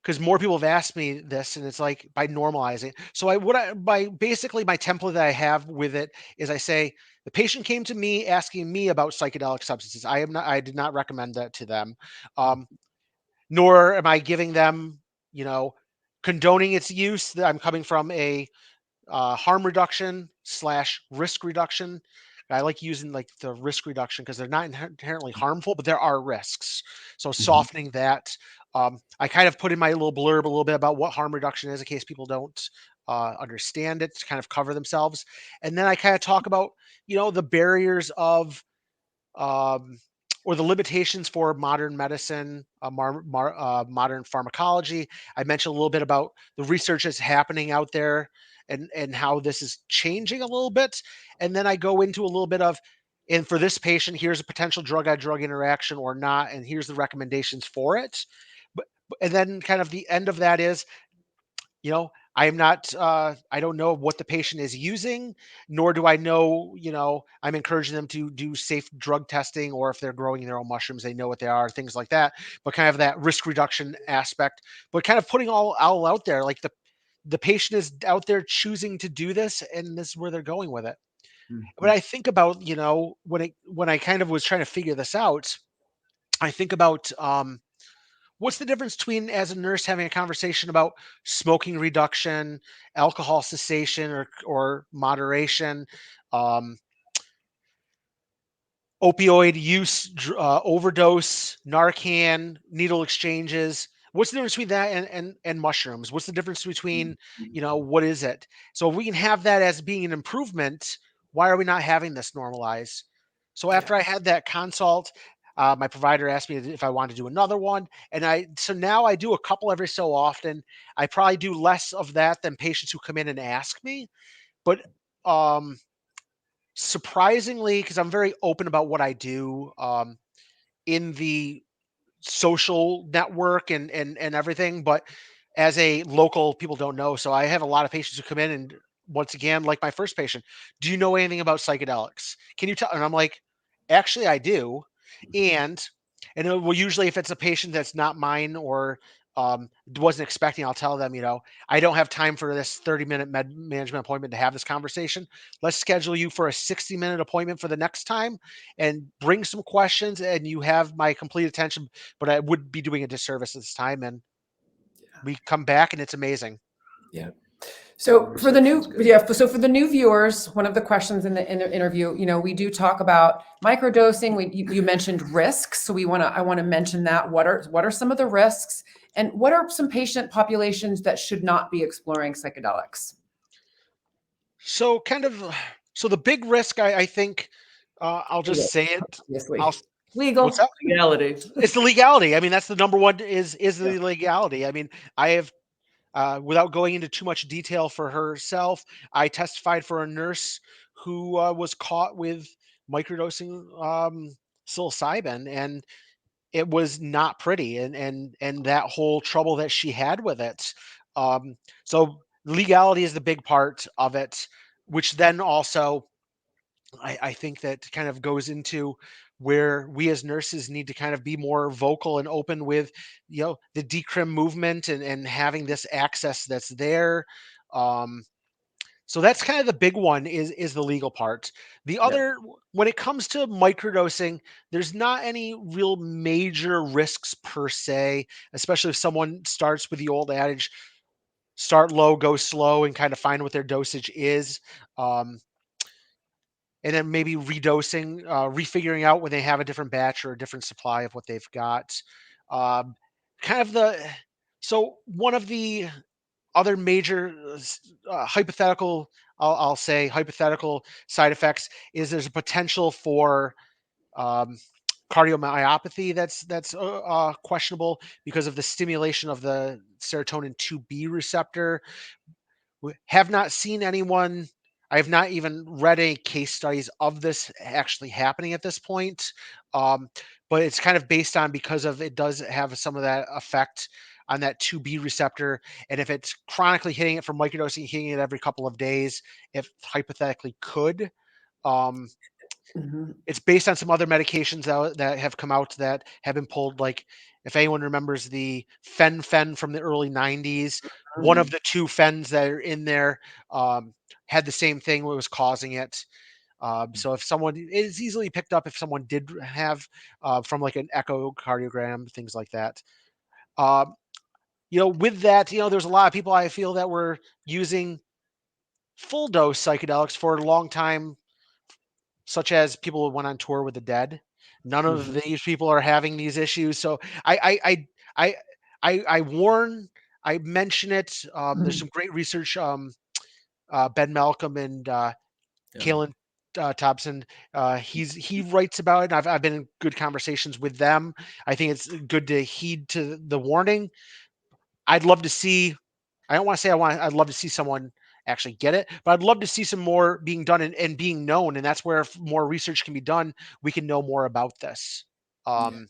Speaker 3: because more people have asked me this, and it's like by normalizing. So by basically my template that I have with it is, I say the patient came to me asking me about psychedelic substances. I did not recommend that to them, um, nor am I giving them, you know, condoning its use. That I'm coming from a harm reduction slash risk reduction. I like using like the risk reduction because they're not inherently harmful, but there are risks. So
Speaker 1: Mhm.
Speaker 3: softening that, I kind of put in my little blurb a little bit about what harm reduction is in case people don't understand it, to kind of cover themselves. And then I kind of talk about, the barriers of um, or the limitations for modern medicine, modern pharmacology. I mentioned a little bit about the research that's happening out there and how this is changing a little bit. And then I go into a little bit of, and for this patient, here's a potential drug-on-drug interaction or not, and here's the recommendations for it. And then kind of the end of that is, I am not, I don't know what the patient is using, nor do I know, I'm encouraging them to do safe drug testing, or if they're growing their own mushrooms, they know what they are, things like that. But kind of that risk reduction aspect, but kind of putting all out there, like the patient is out there choosing to do this, and this is where they're going with it. But
Speaker 2: Mhm.
Speaker 3: I think about, when I kind of was trying to figure this out, I think about, what's the difference between, as a nurse, having a conversation about smoking reduction, alcohol cessation, or moderation, um, opioid use, overdose, Narcan, needle exchanges? What's the difference between that and mushrooms? What's the difference between, what is it? So if we can have that as being an improvement, why are we not having this normalized? So
Speaker 1: Yeah.
Speaker 3: after I had that consult, my provider asked me if I wanted to do another one, and so now I do a couple every so often. I probably do less of that than patients who come in and ask me, but um, surprisingly, because I'm very open about what I do, in the social network and everything, but as a local, people don't know. So I have a lot of patients who come in, and once again, like my first patient, do you know anything about psychedelics? Can you tell? And I'm like, actually, I do. And well, usually if it's a patient that's not mine, or wasn't expecting, I'll tell them, I don't have time for this 30-minute med management appointment to have this conversation. Let's schedule you for a 60-minute appointment for the next time, and bring some questions, and you have my complete attention, but I would be doing a disservice this time. And we come back, and it's amazing.
Speaker 1: Yeah. So for the
Speaker 2: Conversation's
Speaker 1: new,
Speaker 2: good.
Speaker 1: yeah, so for the new viewers, one of the questions in the interview, we do talk about microdosing. You mentioned risks, so I want to mention that. What are some of the risks, and what are some patient populations that should not be exploring psychedelics?
Speaker 3: So kind of, so the big risk, I think, I'll just
Speaker 1: Legal,
Speaker 3: say it.
Speaker 1: obviously.
Speaker 3: I'll, what's
Speaker 1: Legal.
Speaker 3: that?
Speaker 2: Reality.
Speaker 3: It's the legality. I mean, that's the number one, is
Speaker 1: Yeah.
Speaker 3: the legality. I mean, I have, without going into too much detail for herself, I testified for a nurse who was caught with microdosing psilocybin, and it was not pretty, and that whole trouble that she had with it. Um, so legality is the big part of it, which then also, I think that kind of goes into where we as nurses need to kind of be more vocal and open with, the decrim movement, and having this access that's there. Um, so that's kind of the big one, is the legal part. The
Speaker 2: Yeah.
Speaker 3: other, when it comes to microdosing, there's not any real major risks per se, especially if someone starts with the old adage, start low, go slow, and kind of find what their dosage is. Um, and then maybe redosing, refiguring out when they have a different batch or a different supply of what they've got. Um, kind of the So one of the other major, hypothetical, I'll say hypothetical side effects, is there's a potential for um, cardiomyopathy that's questionable because of the stimulation of the serotonin 2B receptor. Have not seen anyone. I have not even read any case studies of this actually happening at this point. Um, but it's kind of based on, because of it does have some of that effect on that 2B receptor. And if it's chronically hitting it from microdosing, hitting it every couple of days, if hypothetically could. Um,
Speaker 1: Mhm.
Speaker 3: it's based on some other medications that have come out that have been pulled. Like, if anyone remembers the fen from the early 90s, one of the two fens that are in there um, had the same thing, what was causing it. So if someone, it is easily picked up if someone did have, from like an echocardiogram, things like that. Um, with that, there's a lot of people, I feel, that were using full dose psychedelics for a long time, such as people who went on tour with the Dead. None of
Speaker 1: Mhm.
Speaker 3: these people are having these issues. So I warn, I mention it. There's
Speaker 1: Mhm.
Speaker 3: some great research. Ben Malcolm and
Speaker 2: Yeah.
Speaker 3: Kalen Thompson. He writes about it. I've been in good conversations with them. I think it's good to heed to the warning. I'd love to see. I don't want to say I'd love to see someone actually get it, but I'd love to see some more being done and being known. And that's where if more research can be done, we can know more about this. Um,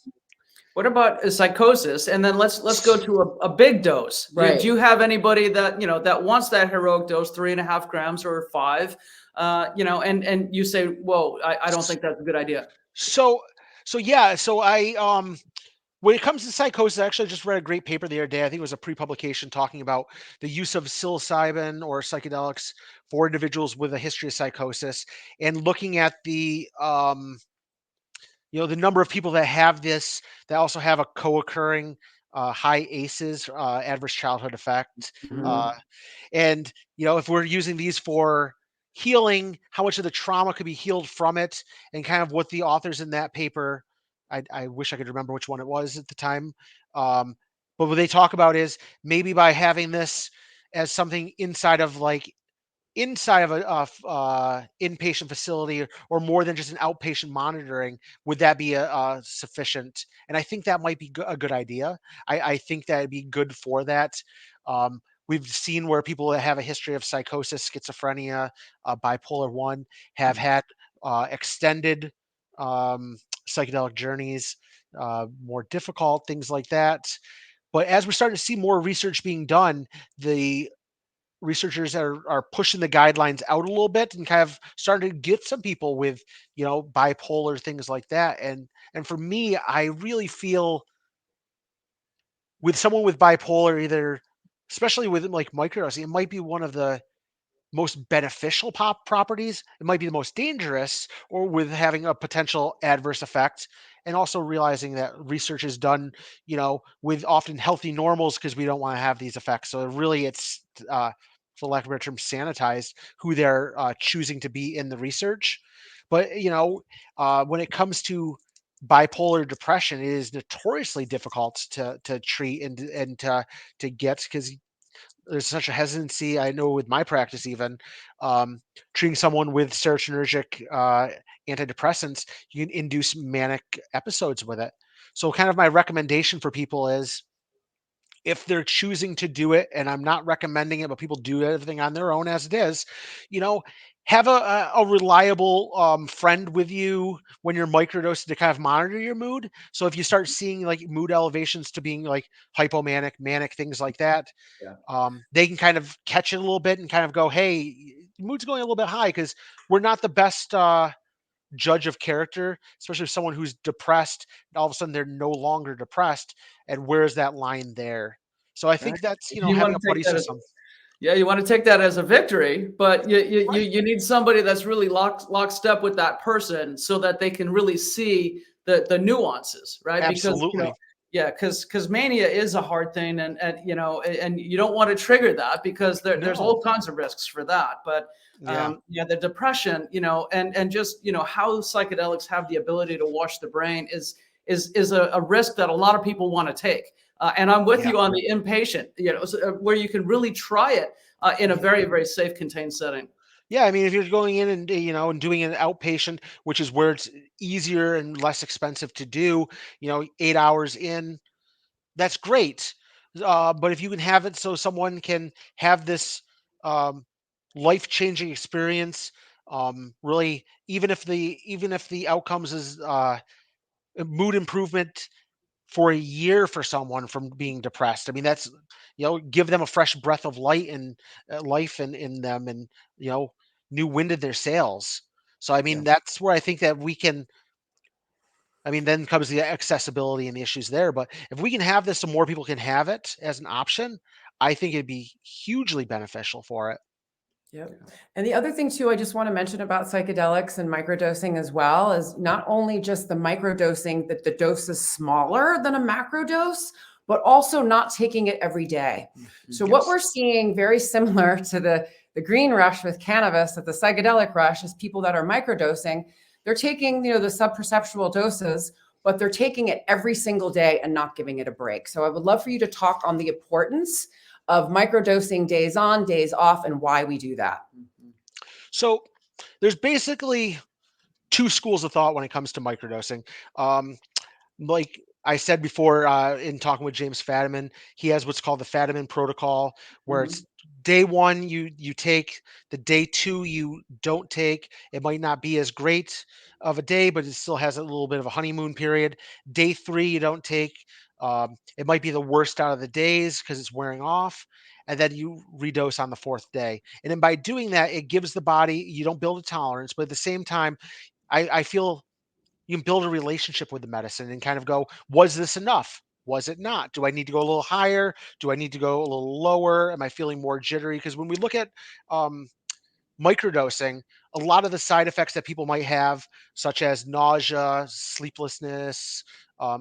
Speaker 2: What about a psychosis? And then let's go to a big dose.
Speaker 1: Right.
Speaker 2: Do you have anybody that that wants that heroic dose, 3.5 grams or 5? And you say, whoa, I don't think that's a good idea.
Speaker 3: so yeah. So when it comes to psychosis, I actually just read a great paper the other day. I think it was a pre-publication talking about the use of psilocybin or psychedelics for individuals with a history of psychosis, and looking at the the number of people that have this that also have a co-occurring high ACEs, adverse childhood effect.
Speaker 1: Mhm.
Speaker 3: And if we're using these for healing, how much of the trauma could be healed from it, and kind of what the authors in that paper, I wish I could remember which one it was at the time, but what they talk about is maybe by having this as something inside of a inpatient facility, or more than just an outpatient monitoring, would that be a sufficient? And I think that might be a good idea. I think that'd be good for that. We've seen where people that have a history of psychosis, schizophrenia, bipolar 1 have had extended psychedelic journeys, more difficult, things like that. But as we're starting to see more research being done, the researchers are pushing the guidelines out a little bit and kind of starting to get some people with bipolar, things like that. And for me, I really feel with someone with bipolar, either especially with like microdosing, it might be one of the most beneficial properties. It might be the most dangerous, or with having a potential adverse effect. And also realizing that research is done, with often healthy normals, because we don't want to have these effects. So really, it's for lack of a better term, sanitized who they're choosing to be in the research. But when it comes to bipolar depression, it is notoriously difficult to treat and to get, because there's such a hesitancy. I know with my practice, even treating someone with serotonergic antidepressants, you can induce manic episodes with it. So, kind of my recommendation for people is, if they're choosing to do it, and I'm not recommending it, but people do everything on their own as it is, you know, have a reliable friend with you when you're microdosing to kind of monitor your mood. So if you start seeing like mood elevations to being like hypomanic, manic, things like that,
Speaker 2: Yeah.
Speaker 3: they can kind of catch it a little bit and kind of go, hey, mood's going a little bit high, because we're not the best judge of character, especially if someone who's depressed, and all of a sudden they're no longer depressed. And where's that line there? So I
Speaker 2: Right.
Speaker 3: think that's,
Speaker 2: You
Speaker 3: having
Speaker 2: want
Speaker 3: a
Speaker 2: to take
Speaker 3: buddy
Speaker 2: that as
Speaker 3: system.
Speaker 2: Yeah, you want to take that as a victory, but
Speaker 3: Right.
Speaker 2: you need somebody that's really lockstep with that person, so that they can really see the nuances, right? Because
Speaker 3: Absolutely.
Speaker 2: yeah, because mania is a hard thing, and you don't want to trigger that, because there's
Speaker 3: No.
Speaker 2: all kinds of risks for that. But
Speaker 3: Yeah.
Speaker 2: yeah, the depression, and just how psychedelics have the ability to wash the brain is a risk that a lot of people want to take. And I'm with
Speaker 3: Yeah.
Speaker 2: you on the inpatient, where you can really try it in a
Speaker 3: Mhm.
Speaker 2: very, very safe, contained setting.
Speaker 3: Yeah, I mean, if you're going in and and doing an outpatient, which is where it's easier and less expensive to do, 8 hours in, that's great. But if you can have it so someone can have this um, life-changing experience, really, even if the outcomes is a mood improvement for a year for someone from being depressed. I mean, that's give them a fresh breath of light and life in them, and you know, new wind in their sails. So I
Speaker 2: Yeah.
Speaker 3: mean, that's where I think that we can. I mean, then comes the accessibility and the issues there. But if we can have this so more people can have it as an option, I think it'd be hugely beneficial for it.
Speaker 1: Yep. And the other thing too, I just want to mention about psychedelics and microdosing as well, is not only just the microdosing, that the dose is smaller than a macro dose, but also not taking it every day. So what
Speaker 3: Yes.
Speaker 1: we're seeing, very similar to the green rush with cannabis, that the psychedelic rush is people that are microdosing, they're taking, the subperceptual doses, but they're taking it every single day and not giving it a break. So I would love for you to talk on the importance of microdosing days on, days off, and why we do that.
Speaker 3: So there's basically two schools of thought when it comes to microdosing. Um, like I said before, in talking with James Fadiman, he has what's called the Fadiman protocol, where
Speaker 2: Mhm.
Speaker 3: it's day one you take, the day two you don't take. It might not be as great of a day, but it still has a little bit of a honeymoon period. Day three you don't take. It might be the worst out of the days because it's wearing off, and then you redose on the fourth day. And then by doing that, it gives the body, you don't build a tolerance, but at the same time, I feel you can build a relationship with the medicine and kind of go, was this enough? Was it not? Do I need to go a little higher? Do I need to go a little lower? Am I feeling more jittery? Because when we look at um, microdosing, a lot of the side effects that people might have, such as nausea, sleeplessness,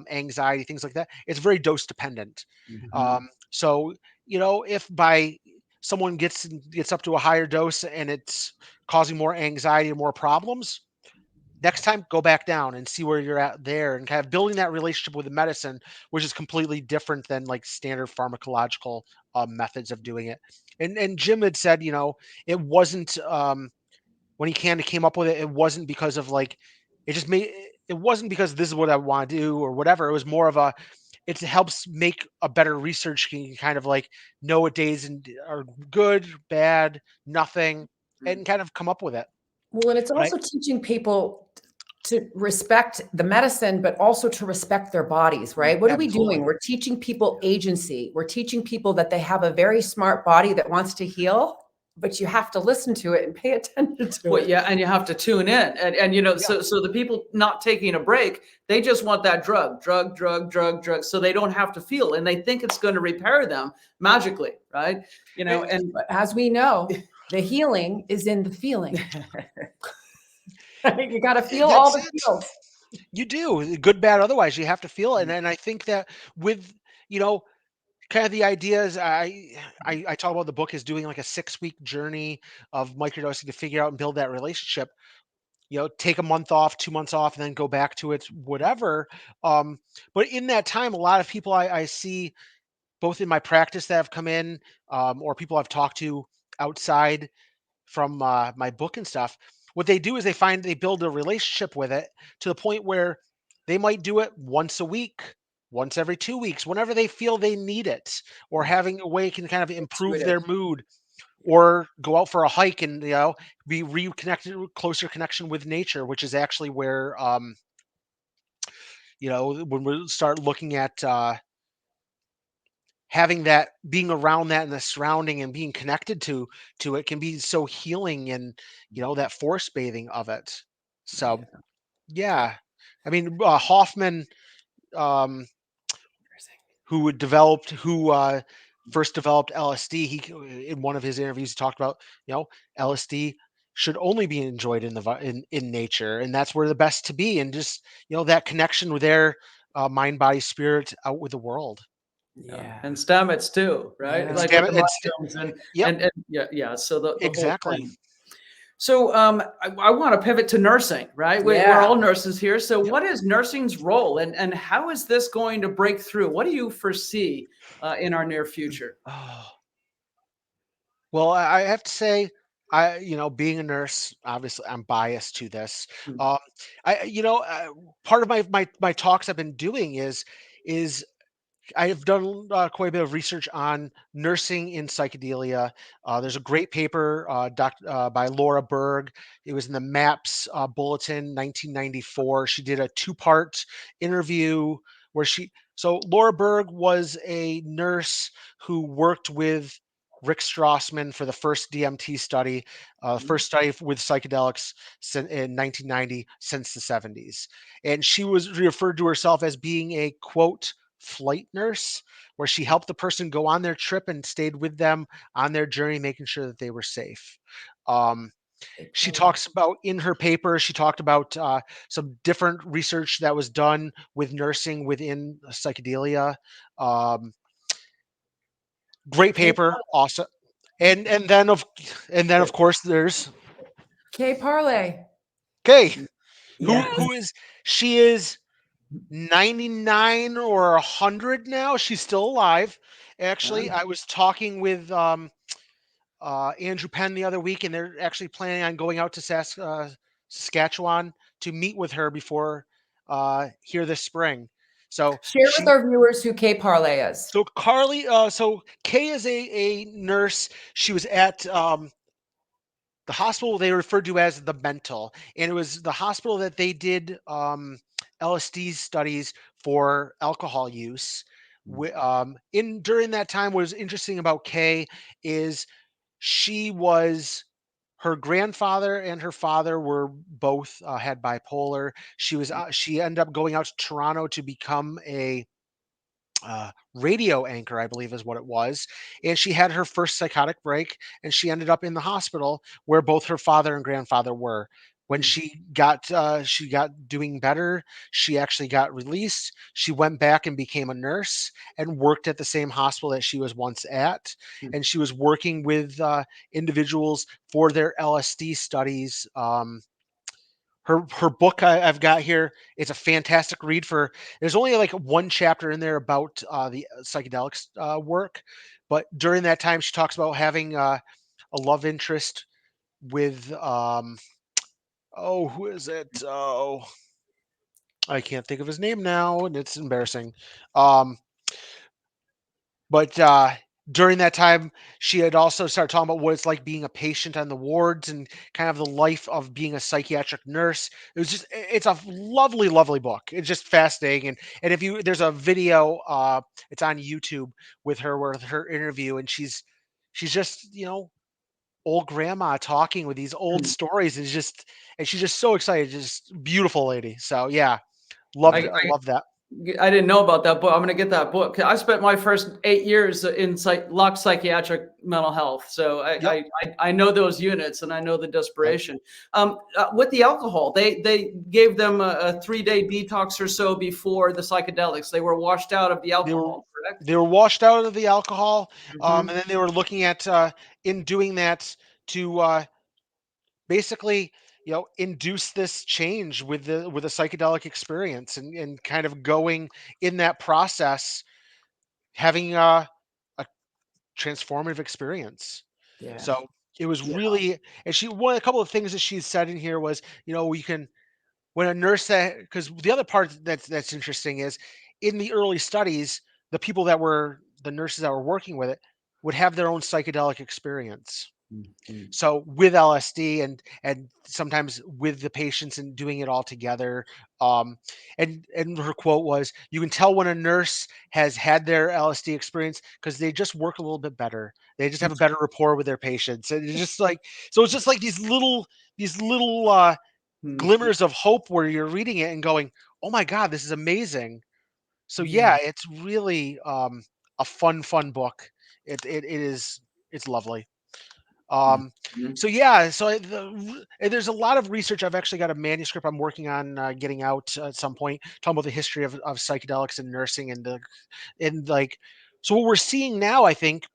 Speaker 3: anxiety, things like that, it's very dose dependent.
Speaker 2: Mhm.
Speaker 3: So, if by someone gets up to a higher dose and it's causing more anxiety or more problems, next time go back down and see where you're at there, and kind of building that relationship with the medicine, which is completely different than like standard pharmacological methods of doing it. And Jim had said, it wasn't when he kind of came up with it, it wasn't because of like it just made it wasn't because this is what I want to do or whatever. It was more of a it helps make a better research. You can kind of like know what days are good, bad, nothing,
Speaker 2: Mhm.
Speaker 3: and kind of come up with it.
Speaker 1: Well, and it's
Speaker 3: But I
Speaker 1: also teaching people to respect the medicine, but also to respect their bodies, right? What are we
Speaker 3: absolutely.
Speaker 1: doing? We're teaching people agency. We're teaching people that they have a very smart body that wants to heal, but you have to listen to it and pay attention to
Speaker 2: Well,
Speaker 1: it.
Speaker 2: yeah, and you have to tune in, and
Speaker 3: Yeah.
Speaker 2: so the people not taking a break, they just want that drug, so they don't have to feel, and they think it's going to repair them magically, right? And
Speaker 1: But as we know, the healing is in the feeling. You got to feel all
Speaker 3: That's
Speaker 1: the
Speaker 3: it.
Speaker 1: feels.
Speaker 3: You do good, bad, otherwise. You have to feel it, and I think that with you know, kind of the ideas I talk about the book is doing like a 6 week journey of microdosing to figure out and build that relationship. Take a month off, 2 months off, and then go back to it, whatever. But in that time, a lot of people I see both in my practice that have come in, or people I've talked to outside from my book and stuff, what they do is they build a relationship with it to the point where they might do it once a week, once every 2 weeks, whenever they feel they need it, or having a way can kind of improve
Speaker 1: Intuitive.
Speaker 3: their mood, or go out for a hike and be reconnected, closer connection with nature, which is actually where when we start looking at having that, being around that and the surrounding and being connected to it can be so healing, and that force bathing of it. So
Speaker 2: yeah.
Speaker 3: yeah, I mean, Hoffman, um who first developed LSD, he in one of his interviews he talked about, LSD should only be enjoyed in nature, and that's where the best to be, and just that connection with their mind, body, spirit out with the world.
Speaker 2: Yeah,
Speaker 1: Yeah.
Speaker 2: and Stamets too, right?
Speaker 1: Yeah.
Speaker 2: Like with
Speaker 3: Stamina
Speaker 2: the
Speaker 3: and
Speaker 2: mushrooms
Speaker 3: yep,
Speaker 2: and yeah, yeah. So the whole
Speaker 3: exactly.
Speaker 2: thing. So I want to pivot to nursing, right? We're
Speaker 1: Yeah.
Speaker 2: all nurses here. So
Speaker 3: Yep.
Speaker 2: what is nursing's role, and how is this going to break through? What do you foresee in our near future?
Speaker 3: Oh. Well, I have to say, being a nurse, obviously, I'm biased to this.
Speaker 2: Mm,
Speaker 3: Um, part of my talks I've been doing is I have done quite a bit of research on nursing in psychedelia. There's a great paper by Laura Berg. It was in the MAPS Bulletin, 1994. She did a two-part interview where so Laura Berg was a nurse who worked with Rick Strassman for the first DMT study,
Speaker 2: mm,
Speaker 3: first study with psychedelics in 1990 since the 70s. And she was referred to herself as being a quote flight nurse, where she helped the person go on their trip and stayed with them on their journey, making sure that they were safe. Um,
Speaker 1: Big
Speaker 3: she
Speaker 1: brother.
Speaker 3: talks about in her paper, she talked about some different research that was done with nursing within psychedelia. Um, Great
Speaker 1: K
Speaker 3: paper, awesome. And then of course there's
Speaker 1: K Parlay.
Speaker 3: Kay,
Speaker 1: Yes.
Speaker 3: who is she is 99 or 100 now. She's still alive. Actually,
Speaker 2: yeah.
Speaker 3: I was talking with Andrew Penn the other week, and they're actually planning on going out to Saskatchewan to meet with her before here this spring. So
Speaker 1: Share with our viewers who Kay Parlay is.
Speaker 3: so Carly, so Kay is a nurse. She was at the hospital they referred to as the Mental, and it was the hospital that they did LSD studies for alcohol use. In during that time, what was interesting about Kay is she was her grandfather and her father were both had bipolar. She ended up going out to Toronto to become a radio anchor, I believe is what it was. And she had her first psychotic break, and she ended up in the hospital where both her father and grandfather were. When she got doing better, she actually got released. She went back and became a nurse and worked at the same hospital that she was once at. And she was working with individuals for their LSD studies. Her book I've got here, it's a fantastic read. For there's only like one chapter in there about the psychedelics work, but during that time she talks about having a love interest with oh, who is it? Oh, I can't think of his name now, and it's embarrassing. Um, But during that time, she had also started talking about what it's like being a patient on the wards and kind of the life of being a psychiatric nurse. It was just, it's a lovely, lovely book. It's just fascinating. And if you, there's a video, it's on YouTube with her, with her interview, and she's just, old grandma talking with these old stories. And she's just so excited. Just beautiful lady. So yeah,
Speaker 2: I,
Speaker 3: love that.
Speaker 2: I didn't know about that book. I'm going to get that book. I spent my first 8 years in Locke psychiatric mental health, so
Speaker 3: Yep.
Speaker 2: I know those units and I know the
Speaker 3: Right.
Speaker 2: desperation. With the alcohol, they gave them a 3-day detox or so before the psychedelics. They were washed out of the
Speaker 3: They were
Speaker 2: alcohol, correct?
Speaker 3: they were washed out of the alcohol, and
Speaker 2: Hmm.
Speaker 3: then they were looking at in doing that to basically, induce this change with a psychedelic experience, and kind of going in that process, having a transformative experience.
Speaker 1: Yeah.
Speaker 3: So it was
Speaker 1: Yeah.
Speaker 3: really, and a couple of things that she said in here was, we can, when a nurse that, because the other part that's interesting is in the early studies, the people that were the nurses that were working with it would have their own psychedelic experience.
Speaker 1: Mhm.
Speaker 3: So with LSD and sometimes with the patients and doing it all together. Um, and her quote was, "You can tell when a nurse has had their LSD experience because they just work a little bit better. They just have a better rapport with their patients." And it's just like, so it's just like these little
Speaker 2: Mhm.
Speaker 3: glimmers of hope where you're reading it and going, "Oh my God, this is amazing." So
Speaker 2: Yeah.
Speaker 3: yeah, it's really a fun book. It's lovely. Um,
Speaker 2: Mhm.
Speaker 3: so yeah, so there's a lot of research. I've actually got a manuscript I'm working on getting out at some point, talking about the history of psychedelics and nursing and like, so what we're seeing now, I think,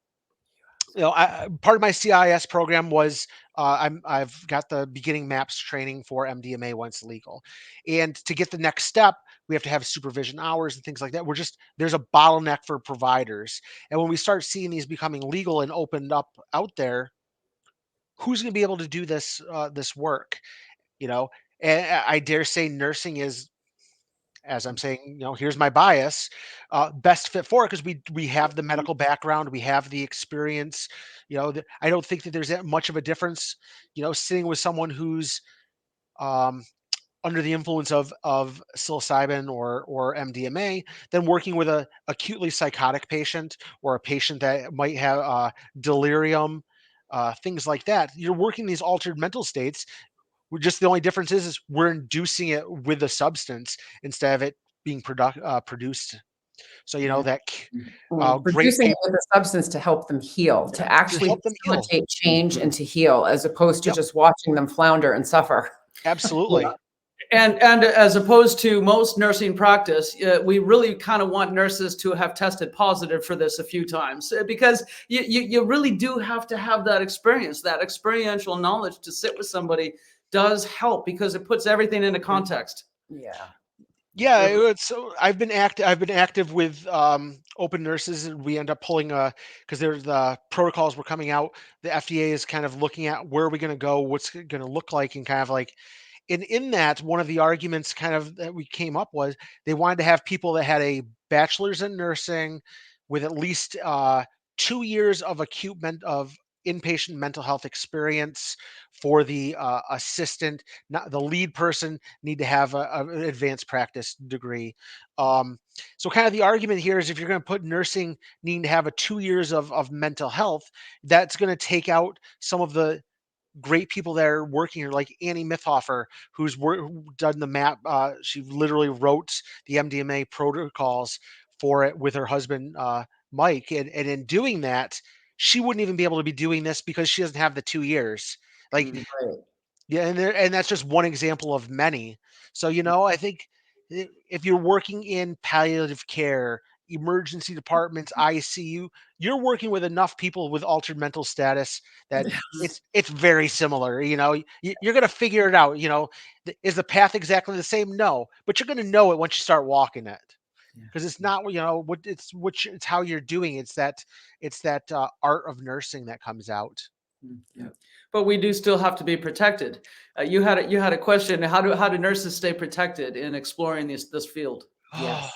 Speaker 3: part of my CIS program was I've got the beginning MAPS training for MDMA once legal, and to get the next step, we have to have supervision hours and things like that. There's a bottleneck for providers, and when we start seeing these becoming legal and opened up out there, who's going to be able to do this work? You know, and I dare say nursing is, as I'm saying, here's my bias, best fit for it because we have the medical background, we have the experience. I don't think that there's that much of a difference, sitting with someone who's um, under the influence of psilocybin or MDMA than working with a acutely psychotic patient or a patient that might have delirium, things like that. You're working these altered mental states. We're just, the only difference is we're inducing it with the substance instead of it being produced. So
Speaker 1: Yeah.
Speaker 3: that
Speaker 1: We're
Speaker 3: great
Speaker 1: producing it with a substance to help them heal, to
Speaker 3: to
Speaker 1: actually
Speaker 3: help them heal.
Speaker 1: facilitate change and to heal, as opposed to
Speaker 3: Yep,
Speaker 1: just watching them flounder and suffer.
Speaker 3: absolutely.
Speaker 2: And as opposed to most nursing practice, we really kind of want nurses to have tested positive for this a few times, because you really do have to have that experience, that experiential knowledge to sit with somebody does help because it puts everything into context.
Speaker 1: Yeah.
Speaker 3: Yeah, so I've been active with open nurses, and we end up pulling because there's the protocols were coming out. The FDA is kind of looking at where are we going to go, what's it going to look like, and kind of like in that, one of the arguments kind of that we came up was they wanted to have people that had a bachelor's in nursing with at least 2 years of of inpatient mental health experience for the assistant. Not the lead person need to have an advanced practice degree. Um, so kind of the argument here is if you're going to put nursing needing to have a 2 years of mental health, that's going to take out some of the great people that are working here, like Annie Mithofer, who done the map. She literally wrote the MDMA protocols for it with her husband Mike, and in doing that, she wouldn't even be able to be doing this because she doesn't have the 2 years. Like,
Speaker 2: Mm,
Speaker 1: Right.
Speaker 3: yeah, and that's just one example of many. So, I think if you're working in palliative care, emergency departments, ICU, you're working with enough people with altered mental status that
Speaker 1: Yes.
Speaker 3: it's very similar. You're gonna figure it out. Is the path exactly the same? No, but you're gonna know it once you start walking it
Speaker 2: yeah.
Speaker 3: because it's not what it's which it's how you're doing. It's that art of nursing that comes out.
Speaker 2: Yeah. But we do still have to be protected. You had a question. How do nurses stay protected in exploring this field?
Speaker 1: Yes.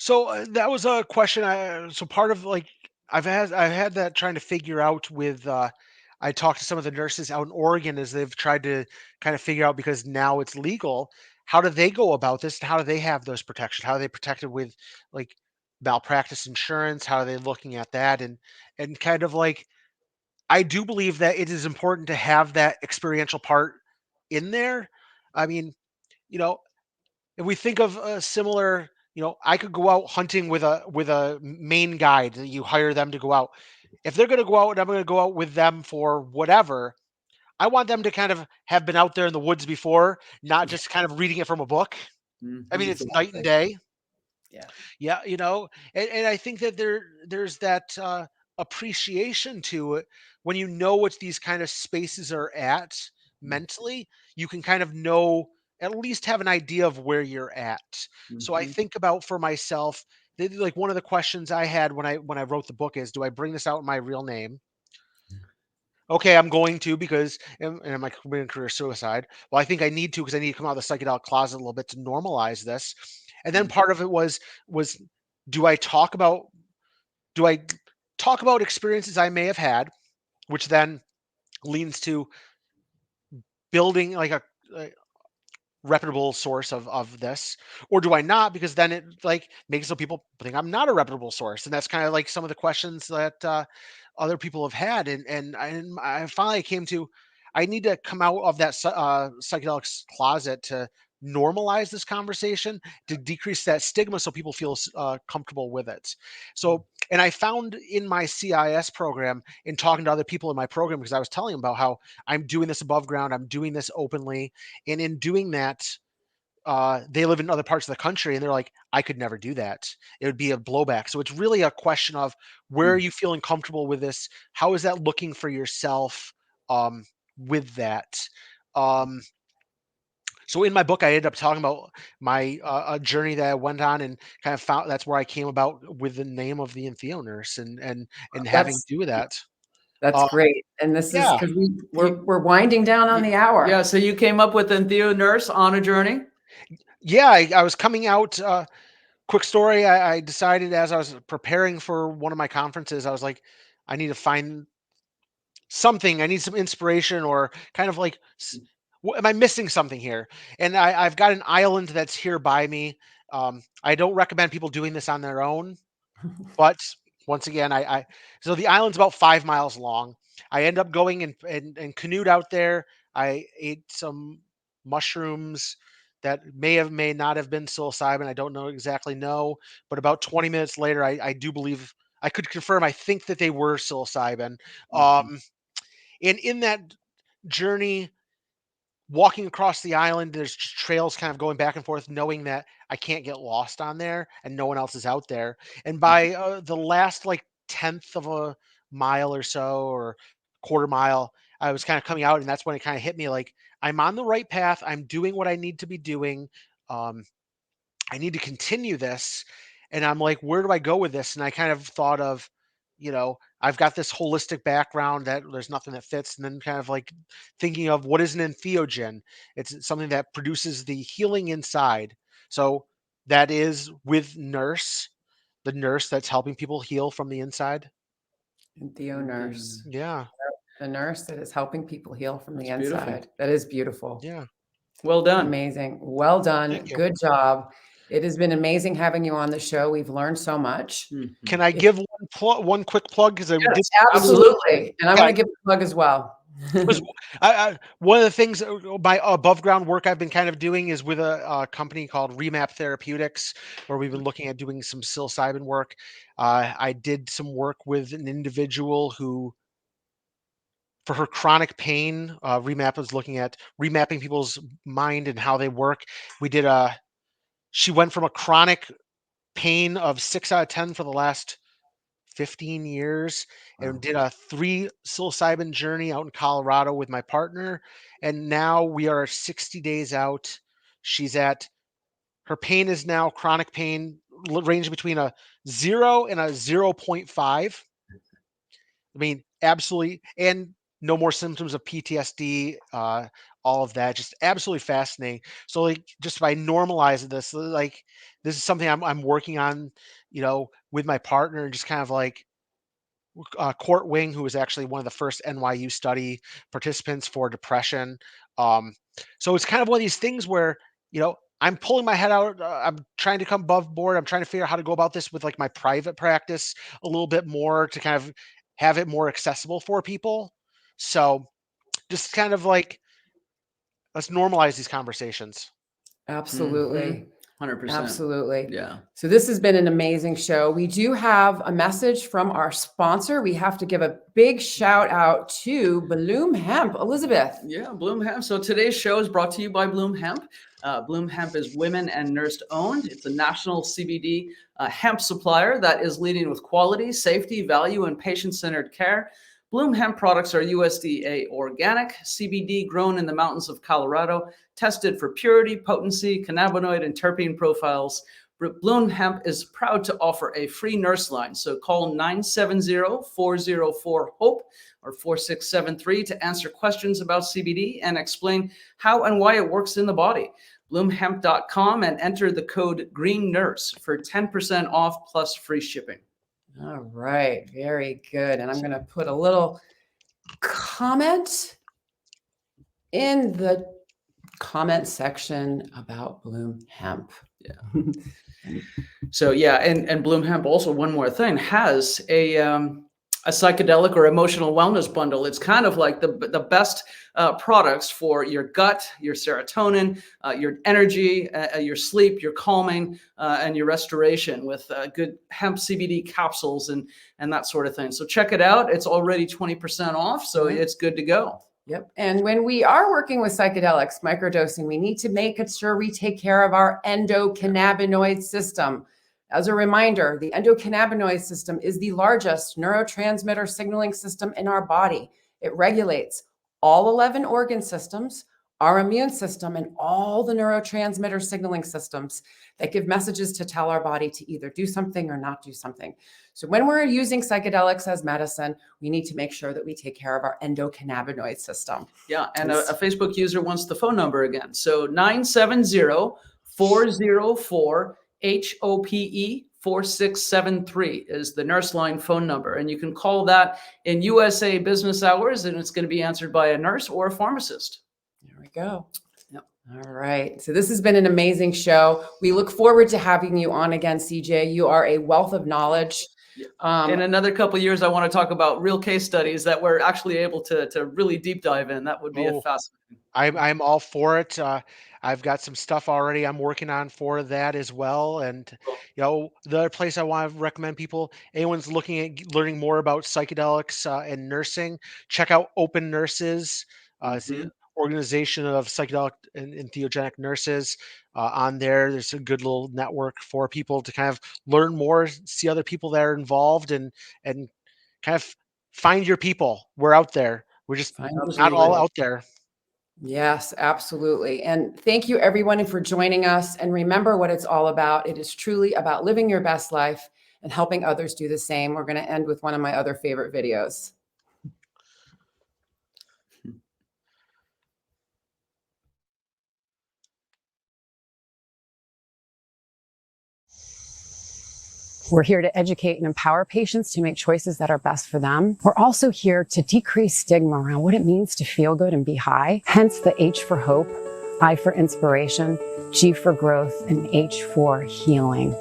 Speaker 3: So that was a question. So part of like I've had that trying to figure out with. I talked to some of the nurses out in Oregon as they've tried to kind of figure out because now it's legal. How do they go about this? And how do they have those protections? How are they protected with like malpractice insurance? How are they looking at that? And kind of like I do believe that it is important to have that experiential part in there. I mean, you know, if we think of a similar, I could go out hunting with a main guide that you hire them to go out. If they're going to go out and I'm going to go out with them for whatever, I want them to kind of have been out there in the woods before, not
Speaker 1: Yeah.
Speaker 3: just kind of reading it from a book. I mean,
Speaker 2: Hmm.
Speaker 3: it's night and
Speaker 1: Exactly.
Speaker 3: day.
Speaker 1: Yeah.
Speaker 3: Yeah, and I think that there's that appreciation to it when you know what these kind of spaces are at mentally. You can kind of know at least have an idea of where you're at. So I
Speaker 2: Hmm.
Speaker 3: think about for myself, like one of the questions I had when I wrote the book is, do I bring this out in my real name? Okay, I'm going to because and am I committing career suicide? Well, I think I need to because I need to come out of the psychedelic closet a little bit to normalize this. And then part of it was do I talk about do I talk about experiences I may have had, which then leans to building like a reputable source of this, or do I not? Because then it like makes so people think I'm not a reputable source, and that's kind of like some of the questions that other people have had, and I finally came to I need to come out of that psychedelics closet to normalize this conversation to decrease that stigma so people feel comfortable with it. So and I found in my CIS program in talking to other people in my program because I was telling them about how I'm doing this above ground, I'm doing this openly, and in doing that, they live in other parts of the country, and they're like, I could never do that. It would be a blowback. So it's really a question of where are you feeling comfortable with this? How is that looking for yourself um, with that? Um, so in my book, I ended up talking about my a journey that I went on and kind of found that's where I came about with the name of the EntheoNurse and having to
Speaker 1: That's
Speaker 3: do with that.
Speaker 1: that's
Speaker 3: Um,
Speaker 1: great. And this is
Speaker 3: yeah,
Speaker 1: because
Speaker 2: You,
Speaker 1: we're winding down on the hour.
Speaker 2: yeah. So you came up with EntheoNurse on a journey.
Speaker 3: yeah. I was coming out. Quick story, I decided as I was preparing for one of my conferences, I was like, I need to find something. I need some inspiration or kind of like, am I missing something here? And I've got an island that's here by me. I don't recommend people doing this on their own. But once again, I so the island's about 5 miles long. I end up going and canoed out there. I ate some mushrooms that may not have been psilocybin. I don't know. But about 20 minutes later, I do believe I could confirm. I think that they were psilocybin.
Speaker 2: Mhm.
Speaker 3: Um, and in that journey, walking across the island, there's just trails kind of going back and forth, knowing that I can't get lost on there and no one else is out there. And by the last like tenth of a mile or so, or quarter mile, I was kind of coming out, and that's when it kind of hit me like I'm on the right path. I'm doing what I need to be doing. Um, I need to continue this. And I'm like, where do I go with this? And I kind of thought of, I've got this holistic background that there's nothing that fits. And then kind of like thinking of what is an entheogen? It's something that produces the healing inside. So that is with nurse, the nurse that's helping people heal from the inside.
Speaker 1: EntheoNurse,
Speaker 3: Yeah.
Speaker 1: the nurse that is helping people heal from the
Speaker 2: That's beautiful.
Speaker 1: inside. That is beautiful.
Speaker 3: Yeah.
Speaker 2: Well done.
Speaker 1: Amazing. Well done.
Speaker 3: Thank you.
Speaker 1: Good job. It has been amazing having you on the show. We've learned so much.
Speaker 3: Can I give one quick plug? Because I did
Speaker 2: Yes,
Speaker 1: Absolutely. And I
Speaker 3: Yeah.
Speaker 1: want to give a plug as well.
Speaker 3: was- one of the things, my above ground work I've been kind of doing is with a company called Remap Therapeutics, where we've been looking at doing some psilocybin work. I did some work with an individual who, for her chronic pain, Remap was looking at remapping people's mind and how they work. She went from a chronic pain of 6 out of 10 for the last 15 years
Speaker 1: Wow.
Speaker 3: and did a 3 psilocybin journey out in Colorado with my partner. And now we are 60 days out. Her pain is now chronic pain, ranging between a 0 and a 0.5. I mean, absolutely. And no more symptoms of PTSD, all of that. Just absolutely fascinating. So, like, just by normalizing this, like, this is something I'm working on, with my partner, and just kind of like, Court Wing, who was actually one of the first NYU study participants for depression. Um, so it's kind of one of these things where, I'm pulling my head out. I'm trying to come above board. I'm trying to figure out how to go about this with like my private practice a little bit more to kind of have it more accessible for people. So just kind of like, let's normalize these conversations.
Speaker 1: Absolutely.
Speaker 2: 100%.
Speaker 1: Absolutely.
Speaker 2: Yeah.
Speaker 1: So this has been an amazing show. We do have a message from our sponsor. We have to give a big shout out to Bloom Hemp. Elizabeth.
Speaker 2: Yeah, Bloom Hemp. So today's show is brought to you by Bloom Hemp. Bloom Hemp is women and nurse owned. It's a national CBD hemp supplier that is leading with quality, safety, value, and patient-centered care. Bloom Hemp products are USDA organic, CBD grown in the mountains of Colorado, tested for purity, potency, cannabinoid, and terpene profiles. Bloom Hemp is proud to offer a free nurse line. So call 970-404-HOPE or 4673 to answer questions about CBD and explain how and why it works in the body. Bloomhemp.com and enter the code GREENNURSE for 10% off plus free shipping.
Speaker 1: All right. Very good. And I'm going to put a little comment in the comment section about Bloom Hemp.
Speaker 2: Yeah. So yeah, and Bloom Hemp also, one more thing, has a psychedelic or emotional wellness bundle. It's kind of like the best products for your gut, your serotonin, your energy, your sleep, your calming, and your restoration with good hemp CBD capsules and that sort of thing. So check it out. It's already 20% off, so it's good to go.
Speaker 1: Yep. And when we are working with psychedelics, microdosing, we need to make sure we take care of our endocannabinoid system. As a reminder, the endocannabinoid system is the largest neurotransmitter signaling system in our body. It regulates all 11 organ systems, our immune system, and all the neurotransmitter signaling systems that give messages to tell our body to either do something or not do something. So when we're using psychedelics as medicine, we need to make sure that we take care of our endocannabinoid system.
Speaker 2: Yeah, and a Facebook user wants the phone number again. So 970-404-HOPE 4673 is the nurse line phone number. And you can call that in USA business hours, and it's going to be answered by a nurse or a pharmacist.
Speaker 1: There we go.
Speaker 2: Yep.
Speaker 1: All right. So this has been an amazing show. We look forward to having you on again, CJ. You are a wealth of knowledge.
Speaker 2: In another couple of years, I want to talk about real case studies that we're actually able to really deep dive in. That would be fascinating.
Speaker 3: I'm all for it. I've got some stuff already I'm working on for that as well. And the other place I want to recommend people, anyone's looking at learning more about psychedelics and nursing, check out Open Nurses. It's the organization of psychedelic and entheogenic nurses. On there's a good little network for people to kind of learn more, see other people that are involved, and kind of find your people. We're out there. We're just not all out there.
Speaker 1: Yes, absolutely. And thank you everyone for joining us. And remember what it's all about. It is truly about living your best life and helping others do the same. We're going to end with one of my other favorite videos. We're here to educate and empower patients to make choices that are best for them. We're also here to decrease stigma around what it means to feel good and be high. Hence the H for hope, I for inspiration, G for growth, and H for healing.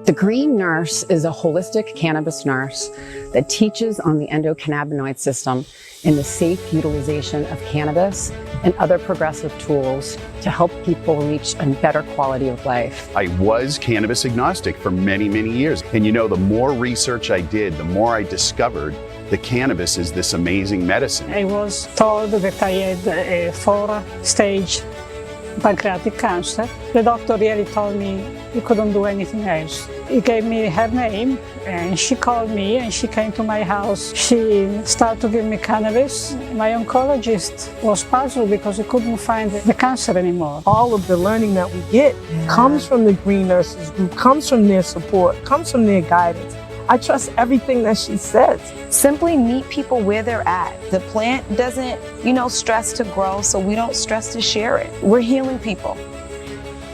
Speaker 1: The Green Nurse is a holistic cannabis nurse that teaches on the endocannabinoid system and the safe utilization of cannabis and other progressive tools to help people reach a better quality of life.
Speaker 4: I was cannabis agnostic for many, many years. And you know, the more research I did, the more I discovered that cannabis is this amazing medicine.
Speaker 5: I was told that I had a 4-stage pancreatic cancer. The doctor really told me he couldn't do anything else. He gave me her name and she called me and she came to my house. She started to give me cannabis. My oncologist was puzzled because he couldn't find the cancer anymore.
Speaker 6: All of the learning that we get comes from the Green Nurses group, comes from their support, comes from their guidance. I trust everything that she says.
Speaker 7: Simply meet people where they're at. The plant doesn't, stress to grow, so we don't stress to share it. We're healing people.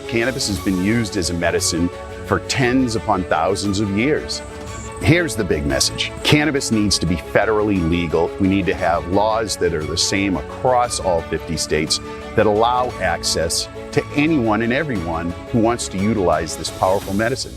Speaker 4: Cannabis has been used as a medicine for tens upon thousands of years. Here's the big message. Cannabis needs to be federally legal. We need to have laws that are the same across all 50 states that allow access to anyone and everyone who wants to utilize this powerful medicine.